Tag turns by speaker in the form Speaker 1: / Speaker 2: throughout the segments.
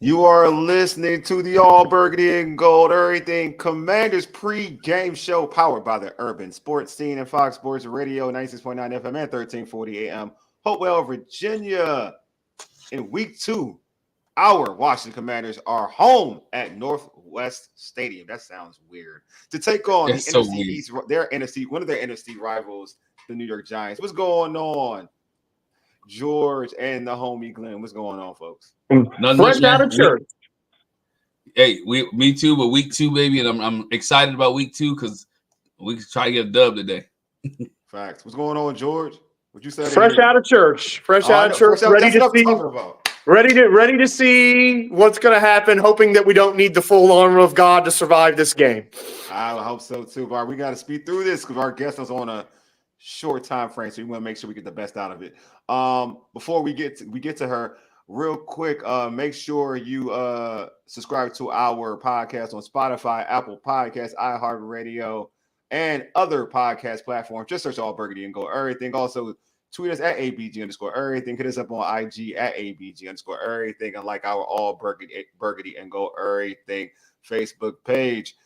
Speaker 1: You are listening to the All Burgundy and Gold Everything Commanders pre-game show powered by the Urban Sports Scene and Fox Sports Radio 96.9 FM and 1340 AM. Hopewell, Virginia. In week 2, our Washington Commanders are home at Northwest Stadium. That sounds weird. To take on
Speaker 2: That's
Speaker 1: the
Speaker 2: so
Speaker 1: NFC
Speaker 2: weird.
Speaker 1: East, one of their NFC rivals, the New York Giants. What's going on? George and the homie Glenn. What's going on, folks?
Speaker 3: Fresh out of church.
Speaker 2: Me too. But week 2, baby, and I'm excited about week 2 because we can try to get a dub today.
Speaker 1: Facts. What's going on, George? What you said?
Speaker 3: Fresh out of church. Fresh out of church. Ready to see what's going to happen. Hoping that we don't need the full armor of God to survive this game.
Speaker 1: I hope so too, Bar. We got to speed through this because our guest is on a short time frame, so we want to make sure we get the best out of it. Before we get to her, real quick, make sure you subscribe to our podcast on Spotify, Apple Podcasts, iHeartRadio, and other podcast platforms. Just search All Burgundy and Go Everything. Also, tweet us at ABG_everything. Hit us up on IG at ABG_everything. And like our All Burgundy and Go Everything Facebook page.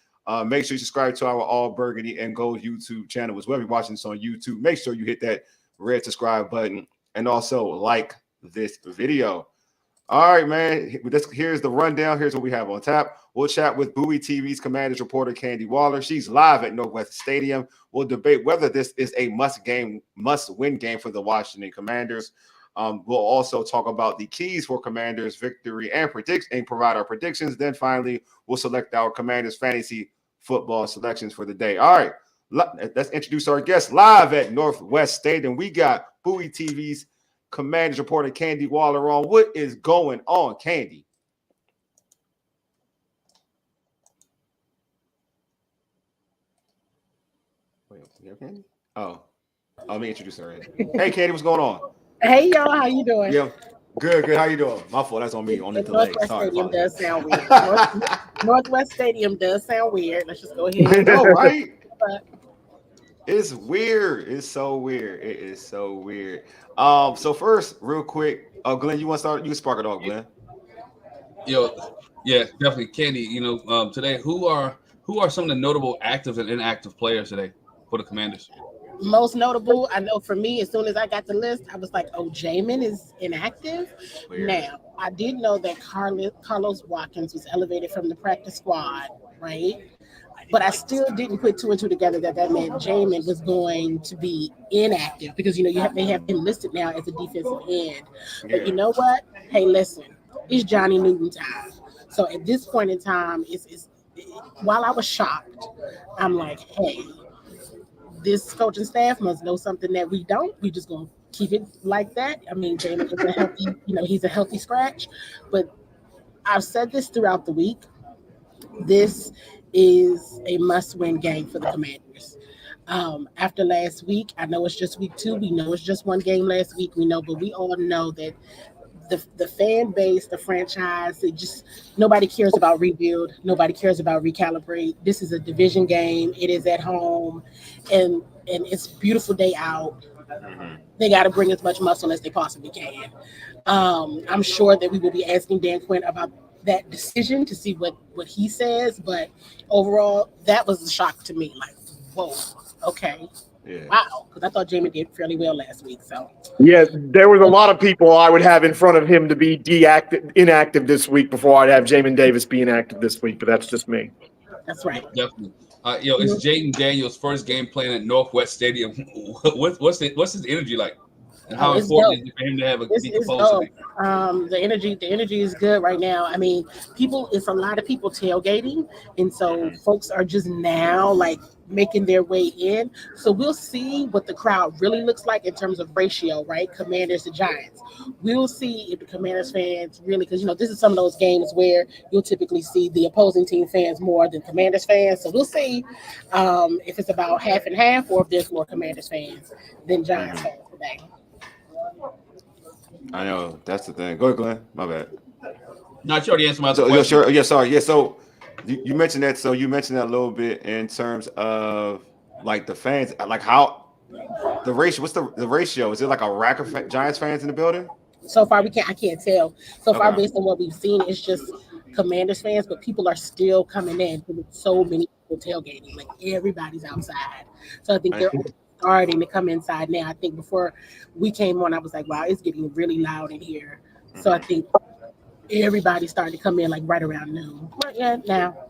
Speaker 1: Make sure you subscribe to our All Burgundy and Gold YouTube channel as well. If you're watching this on YouTube, make sure you hit that red subscribe button and also like this video. All right, man. Here's the rundown. Here's what we have on tap. We'll chat with Bowie TV's Commanders reporter Candi Waller. She's live at Northwest Stadium. We'll debate whether this is a must-win game for the Washington Commanders. We'll also talk about the keys for Commanders' victory and provide our predictions. Then finally, we'll select our Commanders fantasy football selections for the day. All right, let's introduce our guest live at Northwest Stadium. We got Bowie TV's Commanders reporter Candi Waller on. What is going on, Candi? Wait, you have Candi? Oh, let me introduce her. Hey, Candi, what's going on?
Speaker 4: Hey, y'all, how you doing?
Speaker 1: Yeah, good. How you doing? My fault. That's on me. On the delay.
Speaker 4: Northwest
Speaker 1: Sorry,
Speaker 4: Stadium
Speaker 1: apologize.
Speaker 4: does sound weird. Northwest Stadium does sound weird. Let's just go ahead.
Speaker 1: No, right?
Speaker 4: But
Speaker 1: It's weird. It's so weird. It is so weird. So first, real quick, Glenn, you want to start? You can spark it off, Glenn.
Speaker 2: Yeah, definitely, Candi. Today, who are some of the notable active and inactive players today for the Commanders?
Speaker 4: most notable, I know for me, as soon as I got the list, I was like, oh, Jamin is inactive.
Speaker 1: Weird.
Speaker 4: Now, I did know that Carlos Watkins was elevated from the practice squad, right? But I still didn't put two and two together that meant Jamin was going to be inactive because, they have him listed now as a defensive end. But you know what? Hey, listen, it's Johnny Newton time. So at this point in time, while I was shocked, I'm like, hey, this coaching staff must know something that we don't. We just gonna keep it like that. I mean, Jamin is a healthy, he's a healthy scratch. But I've said this throughout the week. This is a must-win game for the Commanders. After last week, I know it's just week 2. We know it's just one game last week. We know, but we all know that the fan base, the franchise, nobody cares about rebuild. Nobody cares about recalibrate. This is a division game. It is at home, and it's a beautiful day out. They got to bring as much muscle as they possibly can. I'm sure that we will be asking Dan Quinn about that decision to see what he says, but overall, that was a shock to me. Like, whoa, okay. Yeah. Wow, because I thought Jamin did fairly well last week. So
Speaker 3: yeah, there was a lot of people I would have in front of him to be inactive this week before I'd have Jamin Davis be inactive this week, but that's just me.
Speaker 4: That's right.
Speaker 2: Definitely. It's Jaden Daniels' first game playing at Northwest Stadium. What's his energy like? And how important is it for him to have a deep composure?
Speaker 4: The energy is good right now. I mean, it's a lot of people tailgating, and so folks are just now like making their way in. So we'll see what the crowd really looks like in terms of ratio, right? Commanders to Giants. We'll see if the Commanders fans really, because this is some of those games where you'll typically see the opposing team fans more than Commanders fans. So we'll see if it's about half and half, or if there's more Commanders fans than Giants fans today.
Speaker 1: I know that's the thing. Go ahead, Glenn. My bad.
Speaker 2: Not sure the answer.
Speaker 1: Sure. Yeah, sorry. Yeah, so you mentioned that. So you mentioned that a little bit in terms of like the fans, like how the ratio. What's the ratio? Is it like a rack of Giants fans in the building?
Speaker 4: So far, I can't tell. So far, based on what we've seen, it's just Commanders fans, but people are still coming in with so many people tailgating. Like everybody's outside. So I think they're starting to come inside now. I think before we came on, I was like, wow, it's getting really loud in here. So I think everybody started to come in like right around noon. But yeah, now.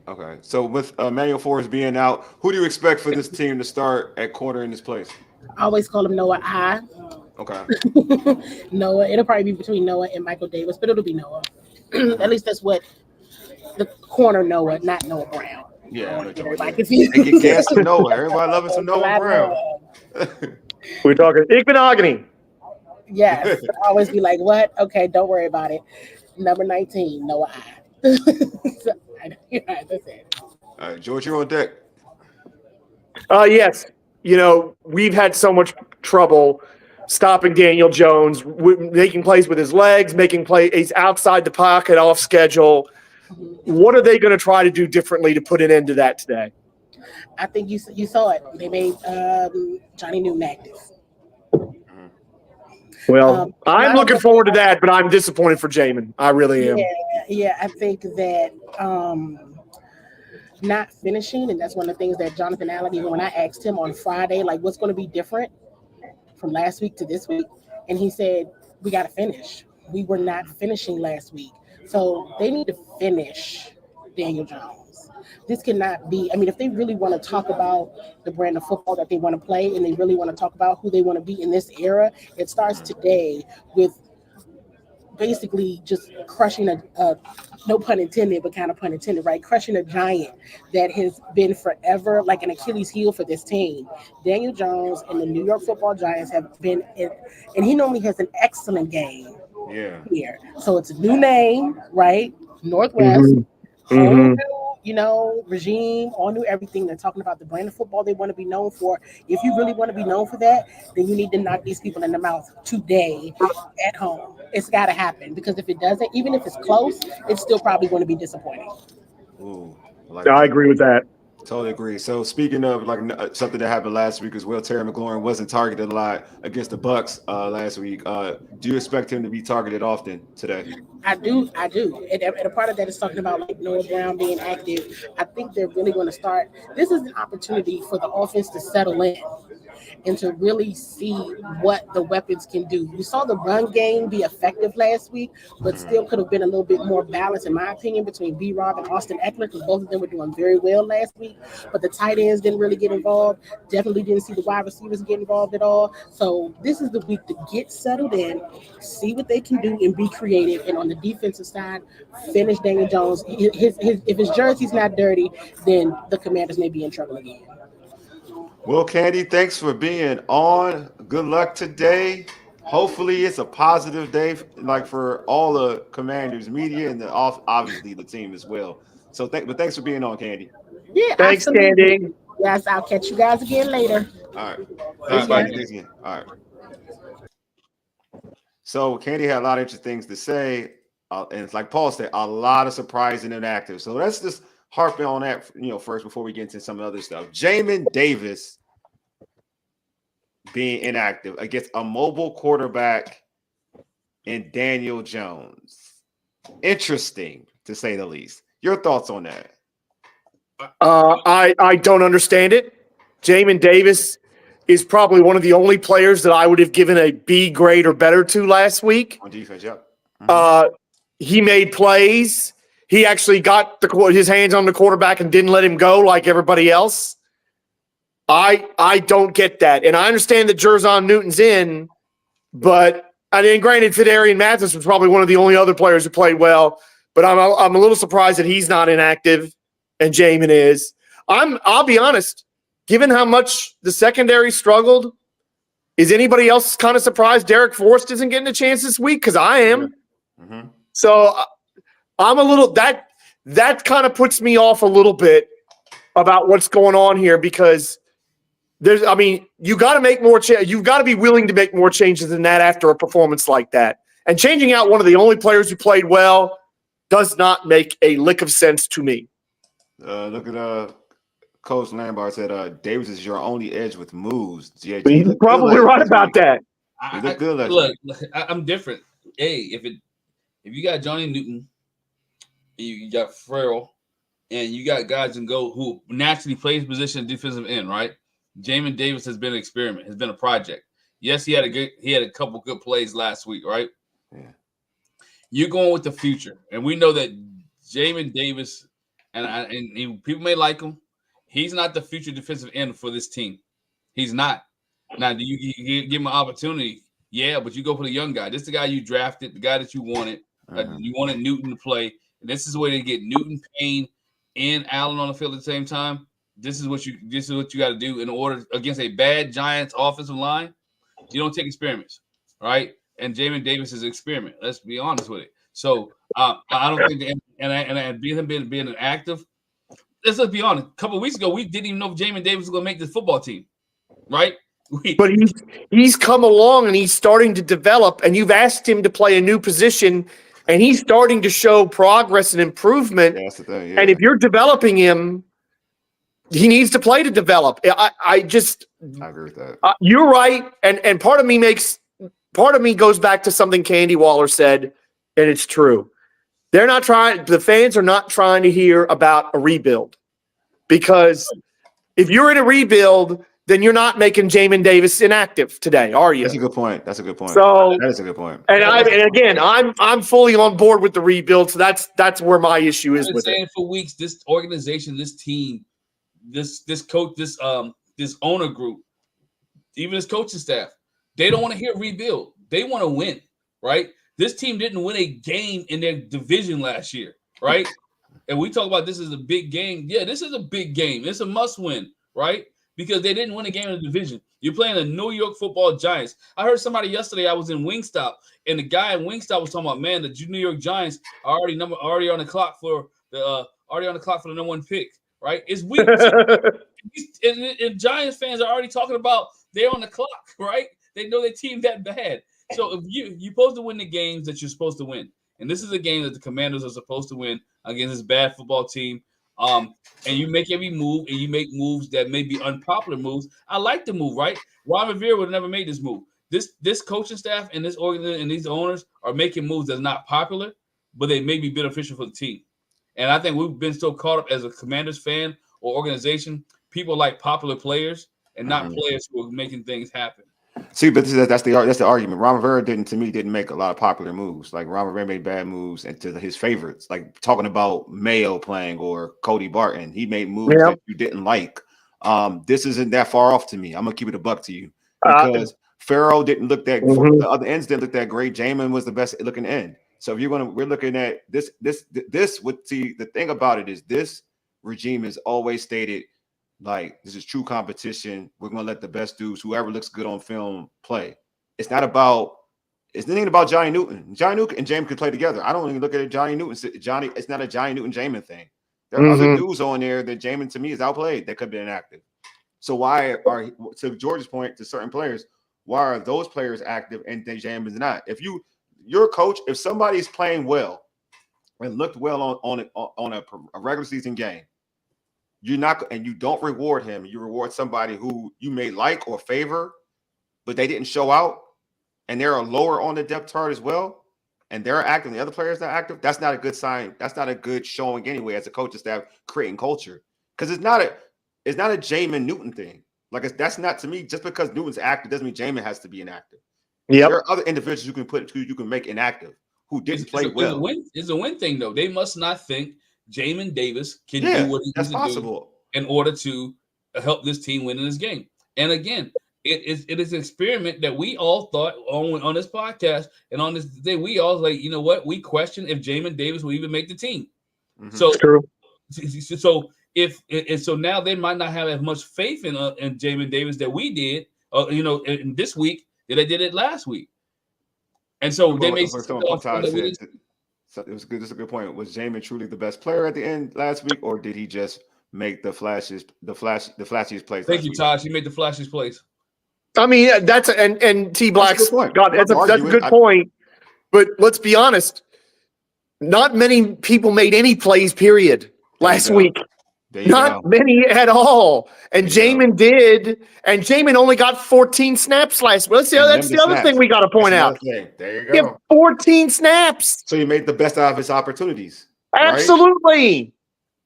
Speaker 1: Okay. So with Emmanuel Forrest being out, who do you expect for this team to start at corner in this place?
Speaker 4: I always call him Noah I.
Speaker 1: Okay.
Speaker 4: Noah. It'll probably be between Noah and Michael Davis, but it'll be Noah. At least that's what the corner Noah, not Noah Brown.
Speaker 1: Yeah.
Speaker 4: Everybody confused.
Speaker 1: They get gas to Noah. Everybody loving some Noah Brown.
Speaker 3: We're talking Igbenogany.
Speaker 4: Yes. I always be like, what? Okay, don't worry about it. Number 19, Noah I. So, that's it.
Speaker 1: All right, George, you're on deck.
Speaker 3: Yes. You know, we've had so much trouble stopping Daniel Jones, making plays with his legs, making plays outside the pocket, off schedule. What are they going to try to do differently to put an end to that today?
Speaker 4: I think you saw it. They made Johnny Newton active.
Speaker 3: Well, I'm looking forward to that, but I'm disappointed for Jamin. I really am.
Speaker 4: Yeah, I think that not finishing, and that's one of the things that Jonathan Allen, even when I asked him on Friday, like, what's going to be different from last week to this week? And he said, we got to finish. We were not finishing last week. So they need to finish Daniel Jones. This cannot be, I mean, if they really want to talk about the brand of football that they want to play and they really want to talk about who they want to be in this era, it starts today with basically just crushing a no pun intended, but kind of pun intended, right? Crushing a giant that has been forever like an Achilles heel for this team. Daniel Jones and the New York Football Giants have been, and he normally has an excellent game here. So it's a new name, right? Northwest, whole new, regime, all new everything. They're talking about the brand of football they want to be known for. If you really want to be known for that, then you need to knock these people in the mouth today at home. It's got to happen, because if it doesn't, even if it's close, it's still probably going to be disappointing.
Speaker 1: Ooh,
Speaker 3: I agree with that.
Speaker 1: Totally agree. So speaking of something that happened last week as well, Terry McLaurin wasn't targeted a lot against the Bucks last week. Do you expect him to be targeted often today?
Speaker 4: I do. And a part of that is talking about like Noah Brown being active. I think they're really going to start. This is an opportunity for the offense to settle in and to really see what the weapons can do. We saw the run game be effective last week, but still could have been a little bit more balanced, in my opinion, between B-Rob and Austin Eckler, because both of them were doing very well last week. But the tight ends didn't really get involved. Definitely didn't see the wide receivers get involved at all. So this is the week to get settled in, see what they can do, and be creative. And on the defensive side, finish Daniel Jones. If his jersey's not dirty, then the Commanders may be in trouble again.
Speaker 1: Well, Candi, thanks for being on. Good luck today. Hopefully it's a positive day, like for all the Commanders media and obviously the team as well. So thanks for being on, Candi.
Speaker 4: Yeah,
Speaker 3: thanks,
Speaker 4: absolutely.
Speaker 3: Candi.
Speaker 4: Yes, I'll catch you guys again later.
Speaker 1: All right. Thanks again. All right. So Candi had a lot of interesting things to say, and it's like Paul said, a lot of surprising and inactive. So let's just harping on that, first before we get into some other stuff. Jamin Davis being inactive against a mobile quarterback in Daniel Jones. Interesting, to say the least. Your thoughts on that?
Speaker 3: I don't understand it. Jamin Davis is probably one of the only players that I would have given a B grade or better to last week.
Speaker 1: On defense, yeah.
Speaker 3: He made plays. He actually got his hands on the quarterback and didn't let him go like everybody else. I don't get that. And I understand that Jerzon Newton's in, but granted, Fidarian Mathis was probably one of the only other players who played well, but I'm a little surprised that he's not inactive and Jamin is. I'll be honest, given how much the secondary struggled, is anybody else kind of surprised Derek Forrest isn't getting a chance this week? Because I am.
Speaker 1: Mm-hmm.
Speaker 3: So I'm a little that kind of puts me off a little bit about what's going on here, because you got to make more you've got to be willing to make more changes than that after a performance like that. And changing out one of the only players who played well does not make a lick of sense to me.
Speaker 1: Look at Coach Lambert said Davis is your only edge with moves.
Speaker 3: He's probably right about that.
Speaker 1: He looked good last
Speaker 2: week. Look, I'm different. Hey, if you got Johnny Newton, you got Farrell, and you got guys who naturally plays position defensive end, right? Jamin Davis has been an experiment, has been a project. Yes, he had a couple good plays last week, right?
Speaker 1: Yeah.
Speaker 2: You're going with the future, and we know that Jamin Davis, and people may like him. He's not the future defensive end for this team. He's not. Now, do you give him an opportunity? Yeah, but you go for the young guy. This is the guy you drafted, the guy that you wanted. You wanted Newton to play. And this is where they get Newton, Payne, and Allen on the field at the same time. This is what you got to do in order against a bad Giants offensive line. You don't take experiments, right? And Jamin Davis is an experiment. Let's be honest with it. So I don't think being an active. Let's be honest. A couple of weeks ago, we didn't even know if Jamin Davis was going to make this football team, right?
Speaker 3: But he's come along and he's starting to develop, and you've asked him to play a new position, and he's starting to show progress and improvement.
Speaker 1: Yeah, that's the thing, yeah.
Speaker 3: And if you're developing him, he needs to play to develop. I
Speaker 1: agree with that.
Speaker 3: You're right, and part of me goes back to something Candi Waller said, and it's true. The fans are not trying to hear about a rebuild, because if you're in a rebuild, then you're not making Jamin Davis inactive today, are you?
Speaker 1: That's a good point.
Speaker 3: So
Speaker 1: that is a good point.
Speaker 3: And again, I'm fully on board with the rebuild. So that's where my issue is with it.
Speaker 2: For weeks, this organization, this team, this coach, this owner group, even this coaching staff, they don't want to hear rebuild. They want to win, right? This team didn't win a game in their division last year, right? And we talk about this is a big game. Yeah, this is a big game. It's a must win, right? Because they didn't win a game in the division. You're playing the New York Football Giants. I heard somebody yesterday. I was in Wingstop, and the guy in Wingstop was talking about, man, the New York Giants are already on the clock for the number one pick. Right? It's week. and Giants fans are already talking about they're on the clock. Right? They know their team that bad. So if you're supposed to win the games that you're supposed to win, and this is a game that the Commanders are supposed to win against this bad football team. And you make every move, and you make moves that may be unpopular moves. I like the move, right? Ron Rivera would have never made this move. This coaching staff and this organization and these owners are making moves that's not popular, but they may be beneficial for the team. And I think we've been so caught up as a Commanders fan or organization, people like popular players and not players who are making things happen.
Speaker 1: See, but that's the argument. Ron Rivera didn't make a lot of popular moves. Like Ron Rivera made bad moves into his favorites, like talking about Mayo playing or Cody Barton. He made moves that you didn't like. This isn't that far off to me. I'm gonna keep it a buck to you because Farrell didn't look that. The other ends didn't look that great. Jamin was the best looking end. So if we're looking at this. The thing about it is this regime has always stated, like, this is true competition. We're going to let the best dudes, whoever looks good on film, play. It's nothing about Johnny Newton. Johnny Newton and Jamin can play together. I don't even look at it Johnny Newton. It's not a Johnny Newton-Jamin thing. There are other dudes on there that Jamin, to me, is outplayed that could be inactive. So to George's point, to certain players, why are those players active and Jamin's not? If you're a coach, if somebody's playing well and looked well on a regular season game, you don't reward him. You reward somebody who you may like or favor, but they didn't show out, and they're lower on the depth chart as well, and they're active. And the other players not active. That's not a good sign. That's not a good showing anyway as a coaching staff creating culture, because it's not a Jamin Newton thing. Like that's not, to me, just because Newton's active doesn't mean Jamin has to be inactive. There are other individuals you can make inactive who didn't play well.
Speaker 2: It's a win thing though. They must not think Jamin Davis can do what he needs to do in order to help this team win in this game. And again, it is an experiment that we all thought on this podcast and on this day. We all like, you know what? We question if Jamin Davis will even make the team. So true. So now they might not have as much faith in Jamin Davis that we did, in this week that they did it last week. And so they may.
Speaker 1: So it was good. That's a good point. Was Jamin truly the best player at the end last week, or did he just make the flashiest plays?
Speaker 2: Thank you, Tosh. He made the flashiest plays.
Speaker 3: I mean, that's and T Black's God. That's a good point. But let's be honest. Not many people made any plays. Period. Last week. Not many at all. And Jamin did. And Jamin only got 14 snaps last week. That's the other thing we got to point out.
Speaker 1: There you go.
Speaker 3: He had 14 snaps.
Speaker 1: So he made the best out of his opportunities.
Speaker 3: Absolutely. Right?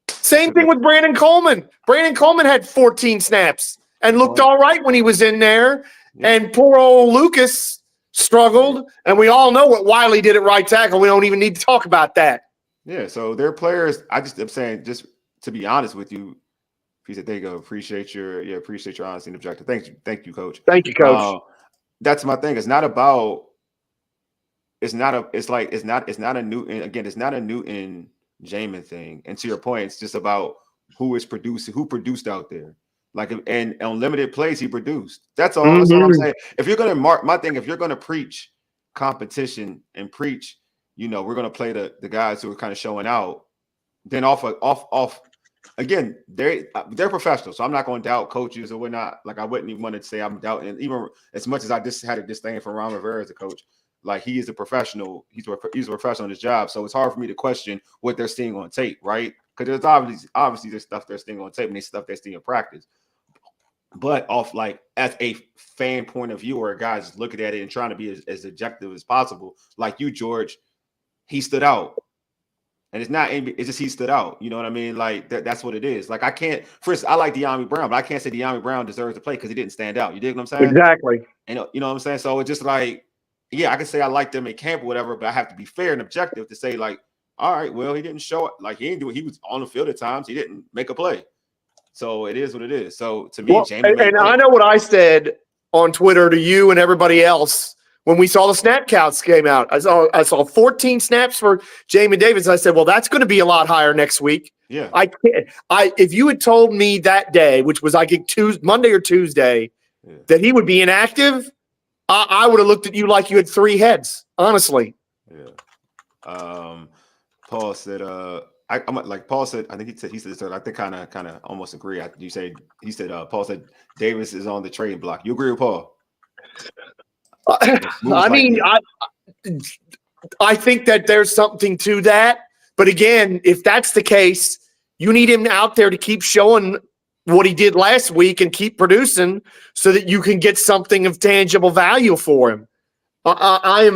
Speaker 3: Same thing with Brandon Coleman. Brandon Coleman had 14 snaps and looked all right when he was in there. Yeah. And poor old Lucas struggled. And we all know what Wiley did at right tackle. We don't even need to talk about that.
Speaker 1: Yeah, so their players, I'm saying, just to be honest with you, he said, there you go. Appreciate your honesty and objective. Thank you, Coach.
Speaker 3: Thank you, Coach.
Speaker 1: That's my thing. It's not a Newton Jamin thing. And to your point, it's just about who produced out there. Like, and on limited plays, he produced. That's all. That's all I'm saying. If you're gonna preach competition and preach, we're gonna play the guys who are kind of showing out, then off again, they're professionals, so I'm not going to doubt coaches, or we're not. Like, I wouldn't even want to say I'm doubting, even as much as I just had a disdain for Ron Rivera as a coach. Like, he is a professional. He's a professional in his job, so it's hard for me to question what they're seeing on tape, right? Because there's obviously there's stuff they're seeing on tape and there's stuff they're seeing in practice. But off, like, as a fan point of view, or a guy's looking at it and trying to be as objective as possible, like you, George, he stood out. And it's just he stood out. You know what I mean? Like, that's what it is. Like, I like De'Ami Brown, but I can't say De'Ami Brown deserves to play because he didn't stand out. You dig what I'm saying?
Speaker 3: Exactly.
Speaker 1: And you know what I'm saying? So it's just like, yeah, I can say I like them in camp or whatever, but I have to be fair and objective to say, like, all right, well, he didn't show it. Like, he didn't do it. He was on the field at times. He didn't make a play. So it is what it is. So to me,
Speaker 3: and I know what I said on Twitter to you and everybody else. When we saw the snap counts came out, I saw 14 snaps for Jamin Davis. I said, well, that's going to be a lot higher next week.
Speaker 1: Yeah.
Speaker 3: If you had told me that day, which was like Monday or Tuesday, that he would be inactive, I would have looked at you like you had three heads, honestly.
Speaker 1: Yeah. Paul said, Paul said, I think he said, I think kind of almost agree. He said, Paul said Davis is on the trading block. You agree with Paul?
Speaker 3: I think that there's something to that. But again, if that's the case, you need him out there to keep showing what he did last week and keep producing so that you can get something of tangible value for him. I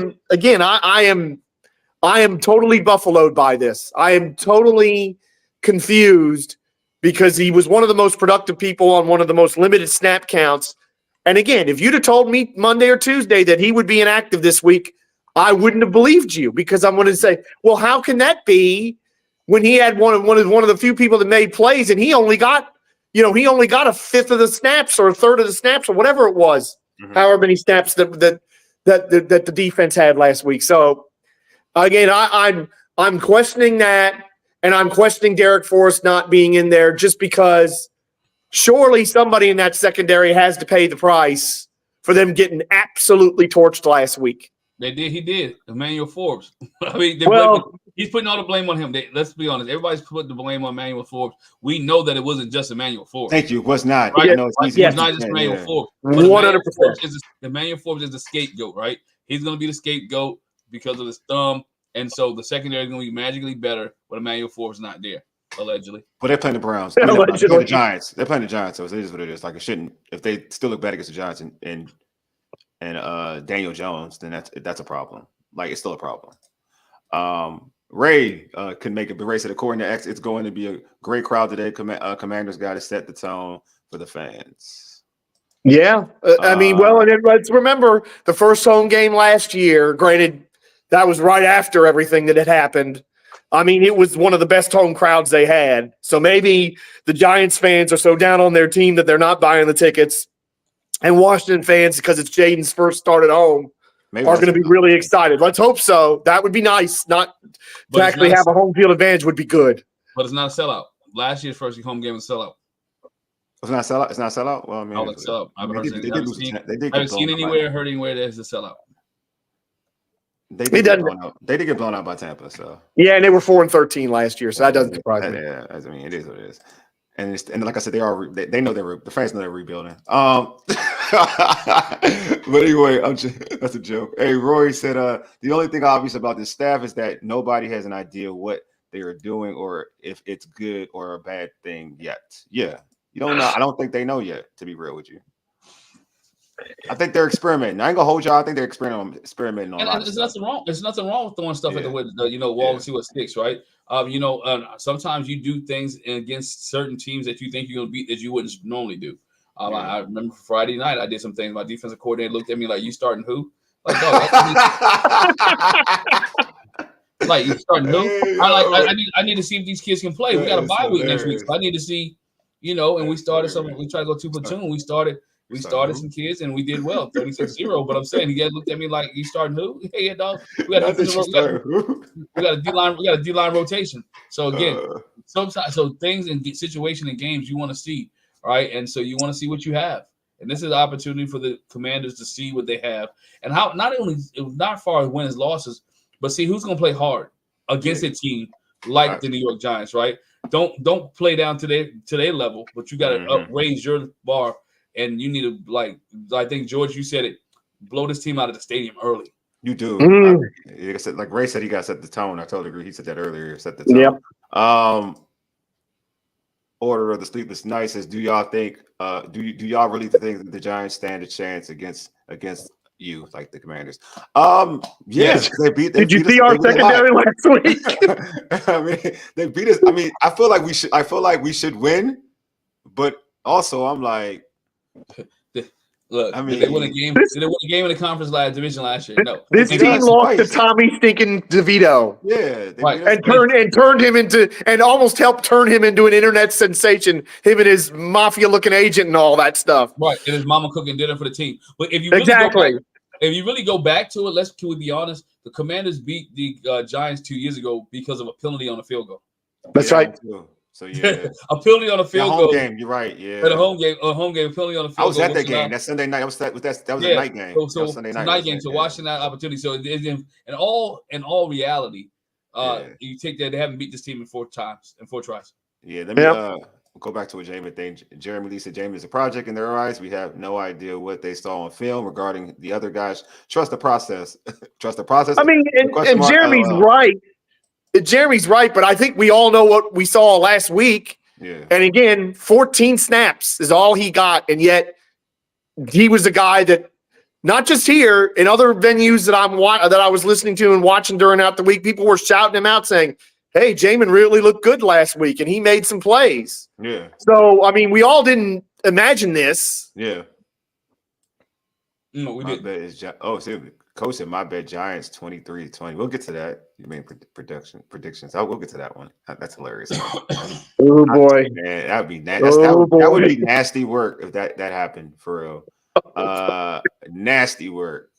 Speaker 3: am totally buffaloed by this. I am totally confused because he was one of the most productive people on one of the most limited snap counts. And again, if you'd have told me Monday or Tuesday that he would be inactive this week, I wouldn't have believed you, because I'm going to say, well, how can that be when he had one of the few people that made plays and he only got a fifth of the snaps or a third of the snaps or whatever it was, however many snaps that the defense had last week. So again, I'm questioning that, and I'm questioning Derek Forrest not being in there just because surely somebody in that secondary has to pay the price for them getting absolutely torched last week.
Speaker 2: They did. He did. Emmanuel Forbes. I mean, he's putting all the blame on him. Let's be honest. Everybody's putting the blame on Emmanuel Forbes. We know that it wasn't just Emmanuel Forbes.
Speaker 1: Thank you. It was not.
Speaker 2: Right?
Speaker 1: You know,
Speaker 2: it's not just Emmanuel Forbes.
Speaker 3: 100%.
Speaker 2: Emmanuel Forbes is the scapegoat, right? He's going to be the scapegoat because of his thumb. And so the secondary is going to be magically better when Emmanuel Forbes is not there, allegedly.
Speaker 1: But they're playing the Browns. They're playing the Giants. They're playing the Giants, so it is what it is. Like, it shouldn't. If they still look bad against the Giants and Daniel Jones, then that's a problem. Like, it's still a problem. Ray could make it, but Ray said, according to X, it's going to be a great crowd today. Commanders got to set the tone for the fans.
Speaker 3: Yeah. And let's remember the first home game last year. Granted, that was right after everything that had happened. I mean, it was one of the best home crowds they had. So maybe the Giants fans are so down on their team that they're not buying the tickets. And Washington fans, because it's Jaden's first start at home, are going to be really excited. Let's hope so. That would be nice. To actually have a home field advantage would be good.
Speaker 2: But it's not a sellout. Last year's first home game was a sellout.
Speaker 1: It's not a sellout? It's not a sellout? Well, I mean,
Speaker 2: it's a sellout. I haven't seen anywhere, heard anywhere that it's a sellout.
Speaker 1: They did get blown out by Tampa. So
Speaker 3: yeah, and they were 4-13 last year, so that doesn't surprise me.
Speaker 1: Yeah, I mean, it is what it is. And like I said, they know the fans know they're rebuilding. But anyway, that's a joke. Hey, Roy said, the only thing obvious about this staff is that nobody has an idea what they are doing or if it's good or a bad thing yet. Yeah, you don't know. I don't think they know yet, to be real with you. I think they're experimenting. I ain't gonna hold y'all. I think they're experimenting on a lot of
Speaker 2: there's
Speaker 1: stuff.
Speaker 2: nothing wrong. There's nothing wrong with throwing stuff at the wall and see what sticks, right? Sometimes you do things against certain teams that you think you're gonna beat that you wouldn't normally do. I remember Friday night I did some things. My defensive coordinator looked at me like, "You starting who?" Like, dog, like you starting who? I need to see if these kids can play. We got a bye week next week, so I need to see, and we started something. We tried to go 2 platoon. We started some kids and we did well, 36-0. But I'm saying, he looked at me like, "You starting who?" Hey, dog, we got a D-line rotation. So again, sometimes things in situation and games you want to see, right? And so you want to see what you have. And this is an opportunity for the Commanders to see what they have and how not far as wins losses, but see who's going to play hard against a team like the New York Giants, right? Don't play down to their level, but you got to raise your bar, and you need to, like I think George, you said it, blow this team out of the stadium early.
Speaker 1: You do. Like Ray said, he got to set the tone. I totally agree. He said that earlier. Set the tone. Yep. Order of the Sleepless Night says, do y'all think? Do y'all really think that the Giants stand a chance against you, like the Commanders? Yes. They beat.
Speaker 3: Did you see our secondary last week?
Speaker 1: I mean, they beat us. I mean, I feel like we should win, but also I'm like,
Speaker 2: look. I mean, did they win a game? Did they win a game in the division last year? No.
Speaker 3: This team lost to Tommy stinking DeVito.
Speaker 1: Yeah,
Speaker 2: right.
Speaker 3: And turned him into, and almost helped turn him into an internet sensation. Him and his mafia-looking agent and all that stuff.
Speaker 2: Right, and his mama cooking dinner for the team. But if you really go back to it, can we be honest? The Commanders beat the Giants 2 years ago because of a penalty on a field goal.
Speaker 3: That's right.
Speaker 1: So yeah,
Speaker 2: a penalty on a field goal.
Speaker 1: Game, you're right. Yeah,
Speaker 2: at a home game, penalty on a field goal.
Speaker 1: I was at that game. That Sunday night. That was a night game.
Speaker 2: So
Speaker 1: Sunday
Speaker 2: night game. So watching that opportunity. So in all reality, you take that they haven't beat this team in 4 tries.
Speaker 1: Yeah, let me go back to what Jamie think. Jeremy Lee said Jamie is a project in their eyes. We have no idea what they saw on film regarding the other guys. Trust the process. Trust the process.
Speaker 3: I mean, and Jeremy's right. Jeremy's right, but I think we all know what we saw last week.
Speaker 1: Yeah.
Speaker 3: And again, 14 snaps is all he got, and yet he was a guy that, not just here, in other venues that I was listening to and watching during the week, people were shouting him out saying, "Hey, Jamin really looked good last week, and he made some plays."
Speaker 1: Yeah.
Speaker 3: So I mean, we all didn't imagine this.
Speaker 1: Yeah.
Speaker 2: No, we didn't.
Speaker 1: See, Coach said, "My bet Giants 23-20." We'll get to that. You mean predictions? We'll get to that one. That's hilarious.
Speaker 3: Oh boy,
Speaker 1: man, that would be that would be nasty work if that happened for real. Nasty work,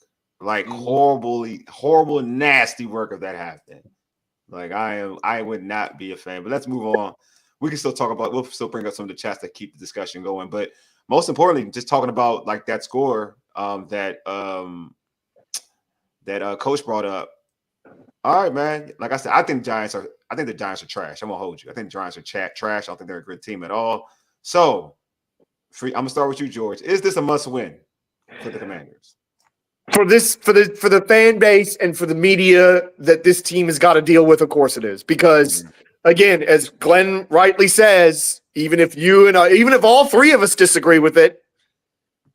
Speaker 1: like horrible, nasty work if that happened. Like I would not be a fan. But let's move on. We can still talk about. We'll still bring up some of the chats that keep the discussion going. But most importantly, just talking about like that score that Coach brought up. All right, man. Like I said, I think the Giants are trash. I'm gonna hold you. I think the Giants are trash. I don't think they're a good team at all. So, I'm gonna start with you, George. Is this a must-win for the Commanders?
Speaker 3: For the fan base and for the media that this team has got to deal with, of course it is. Because again, as Glenn rightly says, even if all 3 of us disagree with it,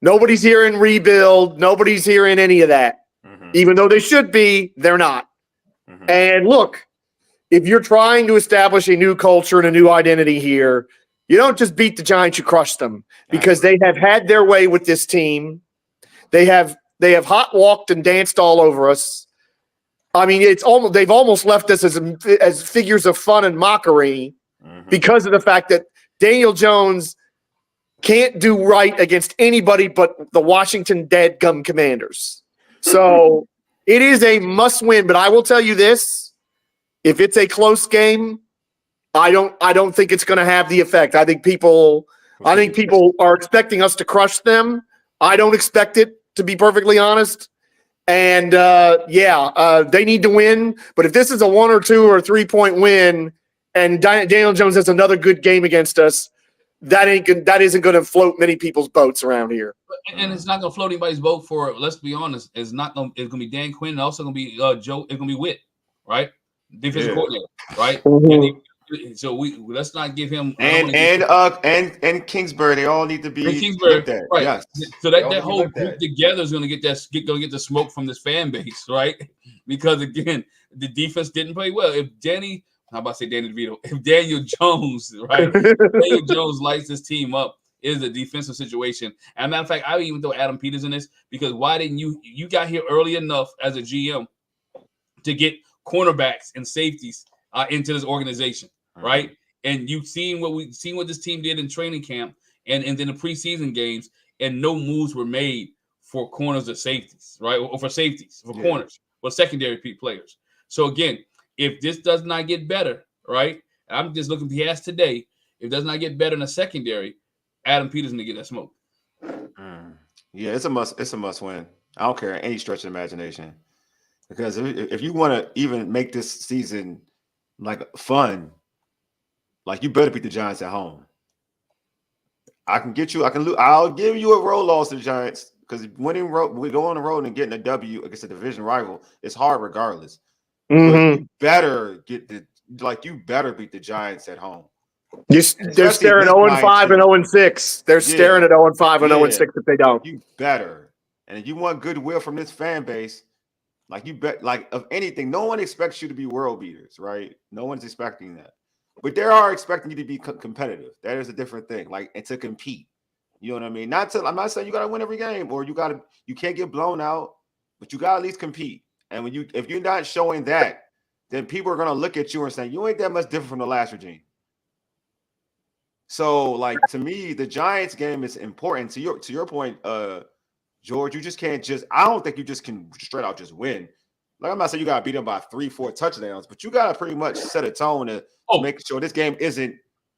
Speaker 3: nobody's hearing rebuild. Nobody's hearing any of that. Even though they should be, they're not. And look, if you're trying to establish a new culture and a new identity here, you don't just beat the Giants, you crush them, because they have had their way with this team. They have hot walked and danced all over us. I mean, they've almost left us as figures of fun and mockery because of the fact that Daniel Jones can't do right against anybody but the Washington Dadgum Commanders. So it is a must-win, but I will tell you this: if it's a close game, I don't think it's going to have the effect. I think people are expecting us to crush them. I don't expect it, to be perfectly honest. And they need to win. But if this is a 1 or 2 or 3 point win, and Daniel Jones has another good game against us, that isn't going to float many people's boats around here.
Speaker 2: And it's not going to float anybody's boat for. Let's be honest. It's going to be Dan Quinn, and also going to be Joe. It's going to be Witt, right? Defensive coordinator. right?
Speaker 3: Mhm.
Speaker 2: So let's not give him
Speaker 1: and Kingsbury, they all need to be
Speaker 2: Kingsbury,
Speaker 1: looked at.
Speaker 2: right?
Speaker 1: Yes.
Speaker 2: So
Speaker 1: They
Speaker 2: that
Speaker 1: all need to be
Speaker 2: whole
Speaker 1: looked
Speaker 2: group
Speaker 1: at.
Speaker 2: together is going to get the smoke from this fan base, right? Because again, the defense didn't play well. If Danny, how about to say Danny DeVito? If Daniel Jones, right? Daniel Jones lights this team up. It is a defensive situation. And matter of fact, I would even throw Adam Peters in this because why didn't you got here early enough as a GM to get cornerbacks and safeties into this organization, right? And you've seen what this team did in training camp and then the preseason games, and no moves were made for corners or safeties, right? Or for safeties, for corners, or secondary players. So again, if this does not get better, right? I'm just looking past today. If it does not get better in the secondary, Adam Peters going to get that smoke.
Speaker 1: Yeah, it's a must win. I don't care any stretch of imagination. Because if you want to even make this season like fun, like you better beat the Giants at home. I'll give you a road loss to the Giants because we go on the road and getting a W against a division rival, it's hard regardless. But you better you better beat the Giants at home.
Speaker 3: They're staring 0-5 and 0-6. They're staring at 0-5 and 0-6 if they don't.
Speaker 1: You better. And if you want goodwill from this fan base, of anything, no one expects you to be world beaters, right? No one's expecting that. But they are expecting you to be competitive. That is a different thing. And to compete. You know what I mean? I'm not saying you gotta win every game or you can't get blown out, but you gotta at least compete. And if you're not showing that, then people are gonna look at you and say, you ain't that much different from the last regime. So, to me, the Giants game is important. To your point, George, you just can't I don't think you just can straight out just win. I'm not saying you got to beat them by 3-4 touchdowns, but you got to pretty much set a tone to make sure this game isn't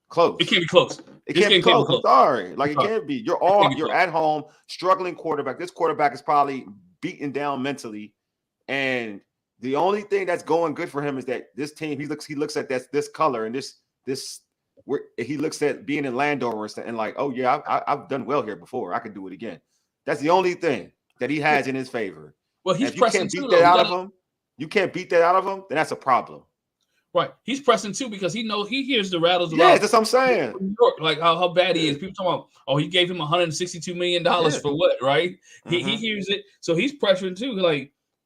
Speaker 1: close.
Speaker 2: It can't be close.
Speaker 1: It can't be close. I'm sorry. It can't be. You're at home, struggling quarterback. This quarterback is probably beaten down mentally. And the only thing that's going good for him is that this team, he looks at this color and he looks at being in Landover and oh yeah, I've done well here before. I could do it again. That's the only thing that he has in his favor.
Speaker 2: Well, he's pressing too.
Speaker 1: You can't beat that out of him, then that's a problem.
Speaker 2: Right. He's pressing too because he hears the rattles about.
Speaker 1: Yeah, that's what I'm saying.
Speaker 2: New York, how bad he is. People talking about, he gave him $162 million for what, right? He hears it. So he's pressuring too.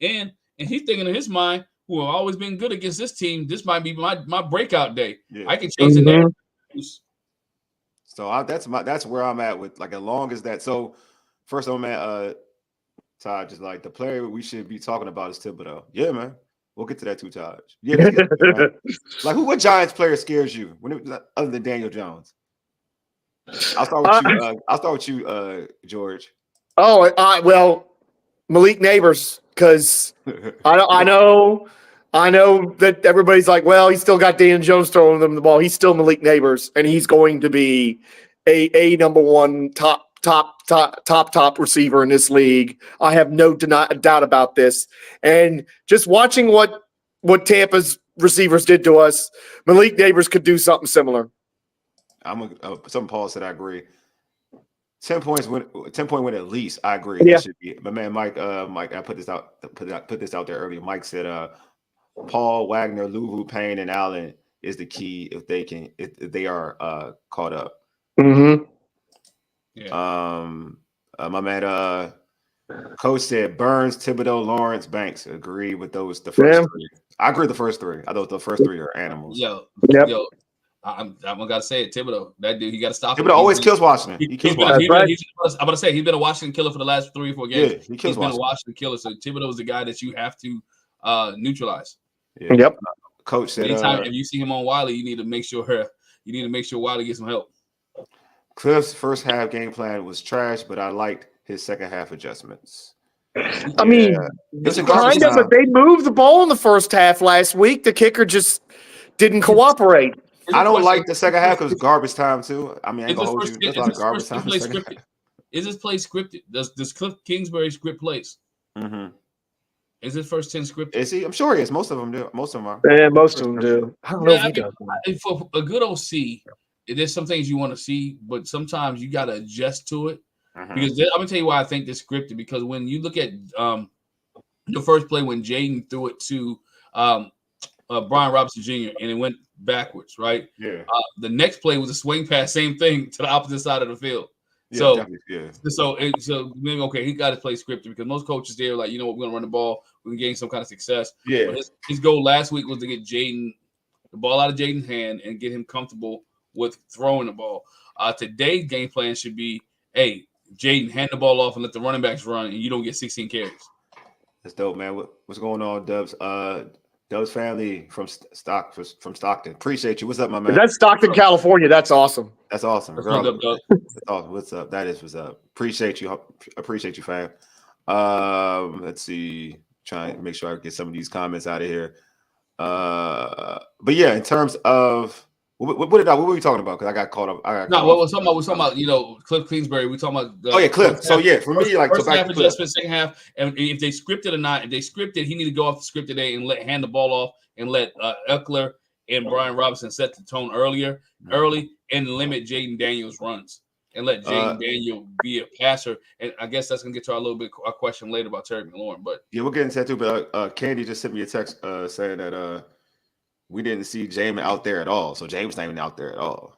Speaker 2: And he's thinking in his mind, who have always been good against this team, this might be my breakout day. Yeah. I can change the narrative.
Speaker 1: So that's where I'm at with as long as that. So first I'm at Todd, just the player we should be talking about is Thibodeau. Yeah, man. We'll get to that too, Todd. Yeah, what Giants player scares you other than Daniel Jones? I'll start with you, George.
Speaker 3: Well, Malik Neighbors, because I know that everybody's he's still got Daniel Jones throwing them the ball. He's still Malik Neighbors, and he's going to be a number one top receiver in this league. I have no doubt about this. And just watching what Tampa's receivers did to us, Malik Neighbors could do something similar.
Speaker 1: Something Paul said, I agree. 10 point win at least. I agree.
Speaker 3: Yeah.
Speaker 1: It should be. But man, Mike, I put this out there earlier. Mike said, Paul, Wagner, Luvu, Payne, and Allen is the key if they are caught up.
Speaker 3: Mm-hmm.
Speaker 2: Yeah.
Speaker 1: My man, Coach said Burns, Thibodeau, Lawrence, Banks. Agree with the first three. I agree with the first three. I thought the first three are animals.
Speaker 2: Yo, I'm gotta say it. Thibodeau, that dude, he got to stop.
Speaker 1: Thibodeau always kills Washington. I'm
Speaker 2: about to say he's been a Washington killer for the last 3 or 4 games.
Speaker 1: Yeah, he's been a
Speaker 2: Washington killer. So Thibodeau is the guy that you have to neutralize.
Speaker 1: Yeah.
Speaker 3: Yep.
Speaker 1: Coach said,
Speaker 2: anytime if you see him on Wiley, you need to make sure Wiley gets some help.
Speaker 1: Cliff's first half game plan was trash, but I liked his second half adjustments.
Speaker 3: I mean,
Speaker 1: it's
Speaker 3: kind of, but they moved the ball in the first half last week. The kicker just didn't cooperate.
Speaker 1: I don't like the second half because garbage time too. I mean, I ain't gonna hold you. There's a lot of garbage time.
Speaker 2: Is this play scripted? Does Cliff Kingsbury script plays?
Speaker 1: Mm-hmm.
Speaker 2: Is his first 10 scripted?
Speaker 1: Is he? I'm sure he is. Most of them do. Most of them are.
Speaker 3: Yeah, most of them do. I don't know if he does.
Speaker 2: For a good OC, there's some things you want to see, but sometimes you got to adjust to it.
Speaker 1: Mm-hmm.
Speaker 2: Because I'm gonna tell you why I think this scripted. Because when you look at the first play when Jaden threw it to Brian Robinson Jr. and it went backwards, right?
Speaker 1: Yeah.
Speaker 2: The next play was a swing pass, same thing to the opposite side of the field.
Speaker 1: Yeah,
Speaker 2: So,
Speaker 1: definitely,
Speaker 2: so maybe okay, he got to play scripted because most coaches there are like, you know what, we're gonna run the ball, we can gain some kind of success.
Speaker 1: Yeah.
Speaker 2: But his goal last week was to get the ball out of Jaden's hand and get him comfortable with throwing the ball. Today's game plan should be, hey, Jaden, hand the ball off and let the running backs run, and you don't get 16 carries.
Speaker 1: That's dope, man. What's going on, Dubs? Dubs family from Stockton. Appreciate you. What's up, my man?
Speaker 3: That's Stockton, California. That's awesome.
Speaker 1: That's awesome.
Speaker 2: That's
Speaker 1: That's
Speaker 2: up,
Speaker 1: awesome. What's up? That is what's up. Appreciate you, fam. Let's see. Trying to make sure I get some of these comments out of here. But yeah, in terms of what were we talking about? Because I got caught up.
Speaker 2: We're talking about Cliff Kingsbury. We're talking about
Speaker 1: Cliff. So yeah, for me, like
Speaker 2: first
Speaker 1: so
Speaker 2: half adjustment, second half, and if they scripted or not, if they scripted, he need to go off the script today and hand the ball off and let Eckler and Brian Robinson set the tone early, and limit Jaden Daniels' runs and let Jaden Daniel be a passer. And I guess that's gonna get to our question later about Terry McLaurin. But
Speaker 1: yeah, we'll get into that too. But Candi just sent me a text saying that we didn't see Jamin out there at all. So James not even out there at all.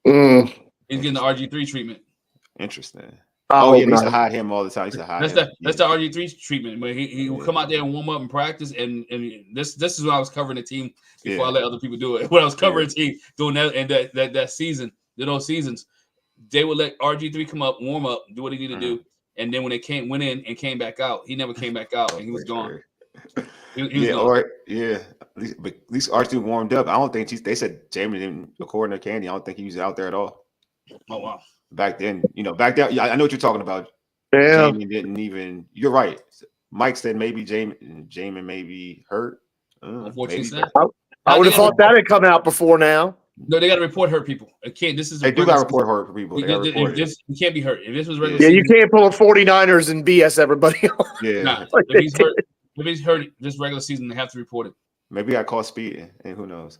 Speaker 2: He's getting the RG3 treatment.
Speaker 1: Interesting.
Speaker 3: He
Speaker 1: used to hide him all the time.
Speaker 2: That's the RG3 treatment. But he will come out there and warm up and practice. And this is when I was covering the team before I let other people do it. When I was covering the team doing that and that season, those seasons, they would let RG3 come up, warm up, do what he needed to do. And then when they went in and came back out, he never came back out and he was gone.
Speaker 1: He was gone. At least RG3 warmed up. I don't think they said Jamin didn't, according to Candi, I don't think he was out there at all.
Speaker 2: Oh wow.
Speaker 1: Back then, I know what you're talking about.
Speaker 3: Yeah.
Speaker 1: Jamin didn't even. You're right. Mike said maybe Jamin may be hurt.
Speaker 2: Unfortunately,
Speaker 3: I would have thought that had come out before now.
Speaker 2: No, they got to report hurt people.
Speaker 1: They do got to report hurt people.
Speaker 2: You can't be hurt. If this was regular
Speaker 3: season, you can't pull a 49ers and BS everybody else.
Speaker 1: Yeah.
Speaker 2: If he's hurt this regular season, they have to report it.
Speaker 1: Maybe I caught speeding, and who knows?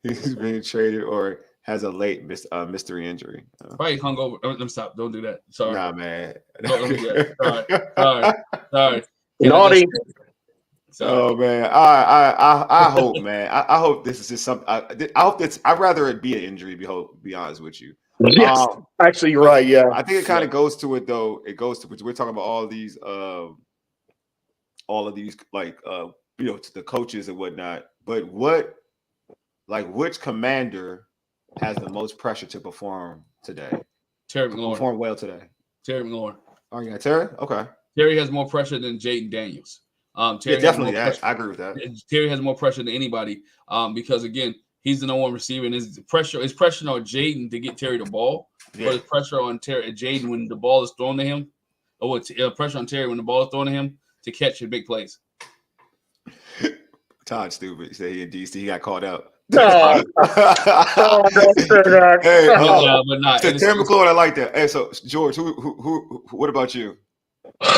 Speaker 1: He's being traded or has a late mystery injury.
Speaker 2: Probably hungover. Let me stop. Don't do that. Sorry.
Speaker 1: Nah, man.
Speaker 2: Don't do that. Sorry.
Speaker 3: Naughty.
Speaker 1: Oh man, I hope, man. I hope this is just something. I hope I'd rather it be an injury. Be honest with you.
Speaker 3: Yes, actually, you're right. Yeah,
Speaker 1: I think it kind of goes to it though. It goes to we're talking about all of these like to the coaches and whatnot. But which commander has the most pressure to perform today?
Speaker 2: Terry McLaurin.
Speaker 1: Perform well today.
Speaker 2: Terry McLaurin.
Speaker 1: Oh yeah, Terry. Okay.
Speaker 2: Terry has more pressure than Jaden Daniels.
Speaker 1: Terry definitely. I agree with that.
Speaker 2: Terry has more pressure than anybody because again, he's the number one receiver, and his pressure on Jaden to get Terry the ball, but his pressure on Jaden when the ball is thrown to him, or pressure on Terry when the ball is thrown to him to catch the big plays.
Speaker 1: Todd stupid. He said he in DC. He got caught out.
Speaker 3: No.
Speaker 2: But not.
Speaker 1: Terry McLaurin, I like that. Hey, so George, who? What about you?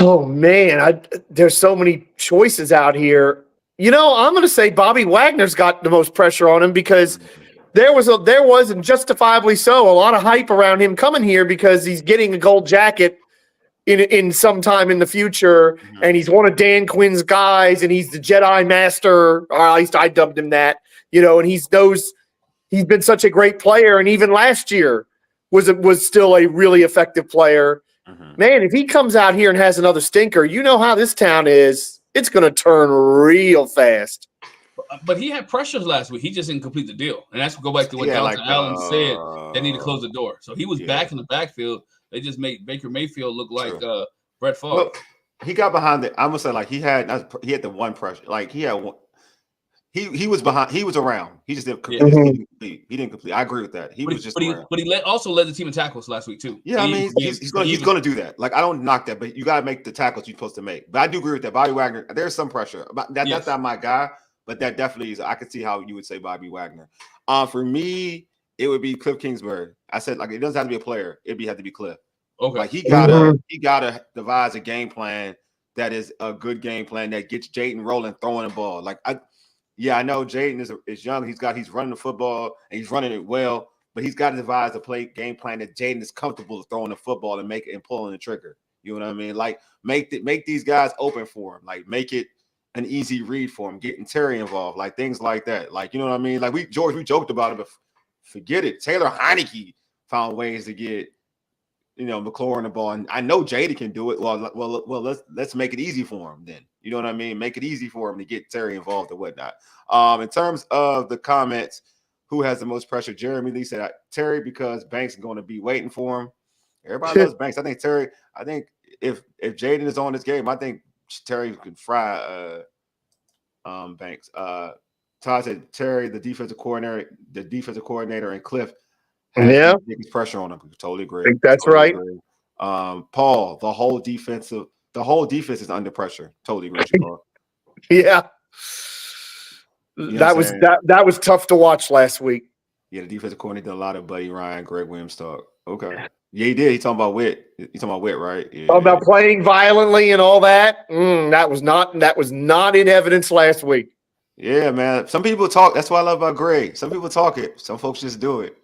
Speaker 3: Oh man, there's so many choices out here. I'm going to say Bobby Wagner's got the most pressure on him because there was and justifiably so, a lot of hype around him coming here because he's getting a gold jacket in some time in the future, and he's one of Dan Quinn's guys, and he's the Jedi Master, or at least I dubbed him that. And he's been such a great player, and even last year was still a really effective player. Man, if he comes out here and has another stinker, you know how this town is. It's going to turn real fast.
Speaker 2: But he had pressures last week. He just didn't complete the deal. And that's go back to what Dalton Allen said. They need to close the door. So he was back in the backfield. They just made Baker Mayfield look like Brett Favre.
Speaker 1: Well, he got behind it. I'm going to say, like, he had the one pressure. Like, he had one. He was behind. He was around. He just didn't complete. He didn't complete. I agree with that. He was just around.
Speaker 2: But he also led the team in tackles last week too.
Speaker 1: Yeah, he's going to do that. Like, I don't knock that, but you got to make the tackles you're supposed to make. But I do agree with that. Bobby Wagner, there's some pressure. That's not my guy, but that definitely is. I could see how you would say Bobby Wagner. For me, it would be Cliff Kingsbury. I said, like, it doesn't have to be a player. It have to be Cliff.
Speaker 2: Okay.
Speaker 1: Like he gotta devise a game plan that is a good game plan that gets Jaden rolling, throwing the ball. Like I know Jaden is young. He's running the football and he's running it well, but he's got to devise a game plan that Jaden is comfortable throwing the football and pulling the trigger. You know what I mean? Like make these guys open for him. Like make it an easy read for him. Getting Terry involved, like things like that. Like you know what I mean? Like we joked about it, but forget it. Taylor Heineke found ways to get McLaurin the ball, and I know Jada can do it. Well, let's make it easy for him then. You know what I mean? Make it easy for him to get Terry involved and whatnot. In terms of the comments, who has the most pressure? Jeremy Lee said Terry because Banks is going to be waiting for him. Everybody loves Banks. I think Terry. I think if Jaden is on this game, I think Terry can fry Banks. Todd said Terry, the defensive coordinator, and Cliff. Has the biggest pressure on him. Totally agree.
Speaker 3: I think that's right.
Speaker 1: Agree. Paul, the whole defense is under pressure. Totally agree with you, Paul.
Speaker 3: Yeah.
Speaker 1: You know
Speaker 3: that was tough to watch last week.
Speaker 1: Yeah, the defensive coordinator did a lot of Buddy Ryan, Greg Williams talk. Okay. Yeah, he did. He's talking about Witt. He's talking about Witt, right? Yeah.
Speaker 3: Talking about playing violently and all that. That was not in evidence last week.
Speaker 1: Yeah, man. Some people talk. That's what I love about Greg. Some people talk it. Some folks just do it.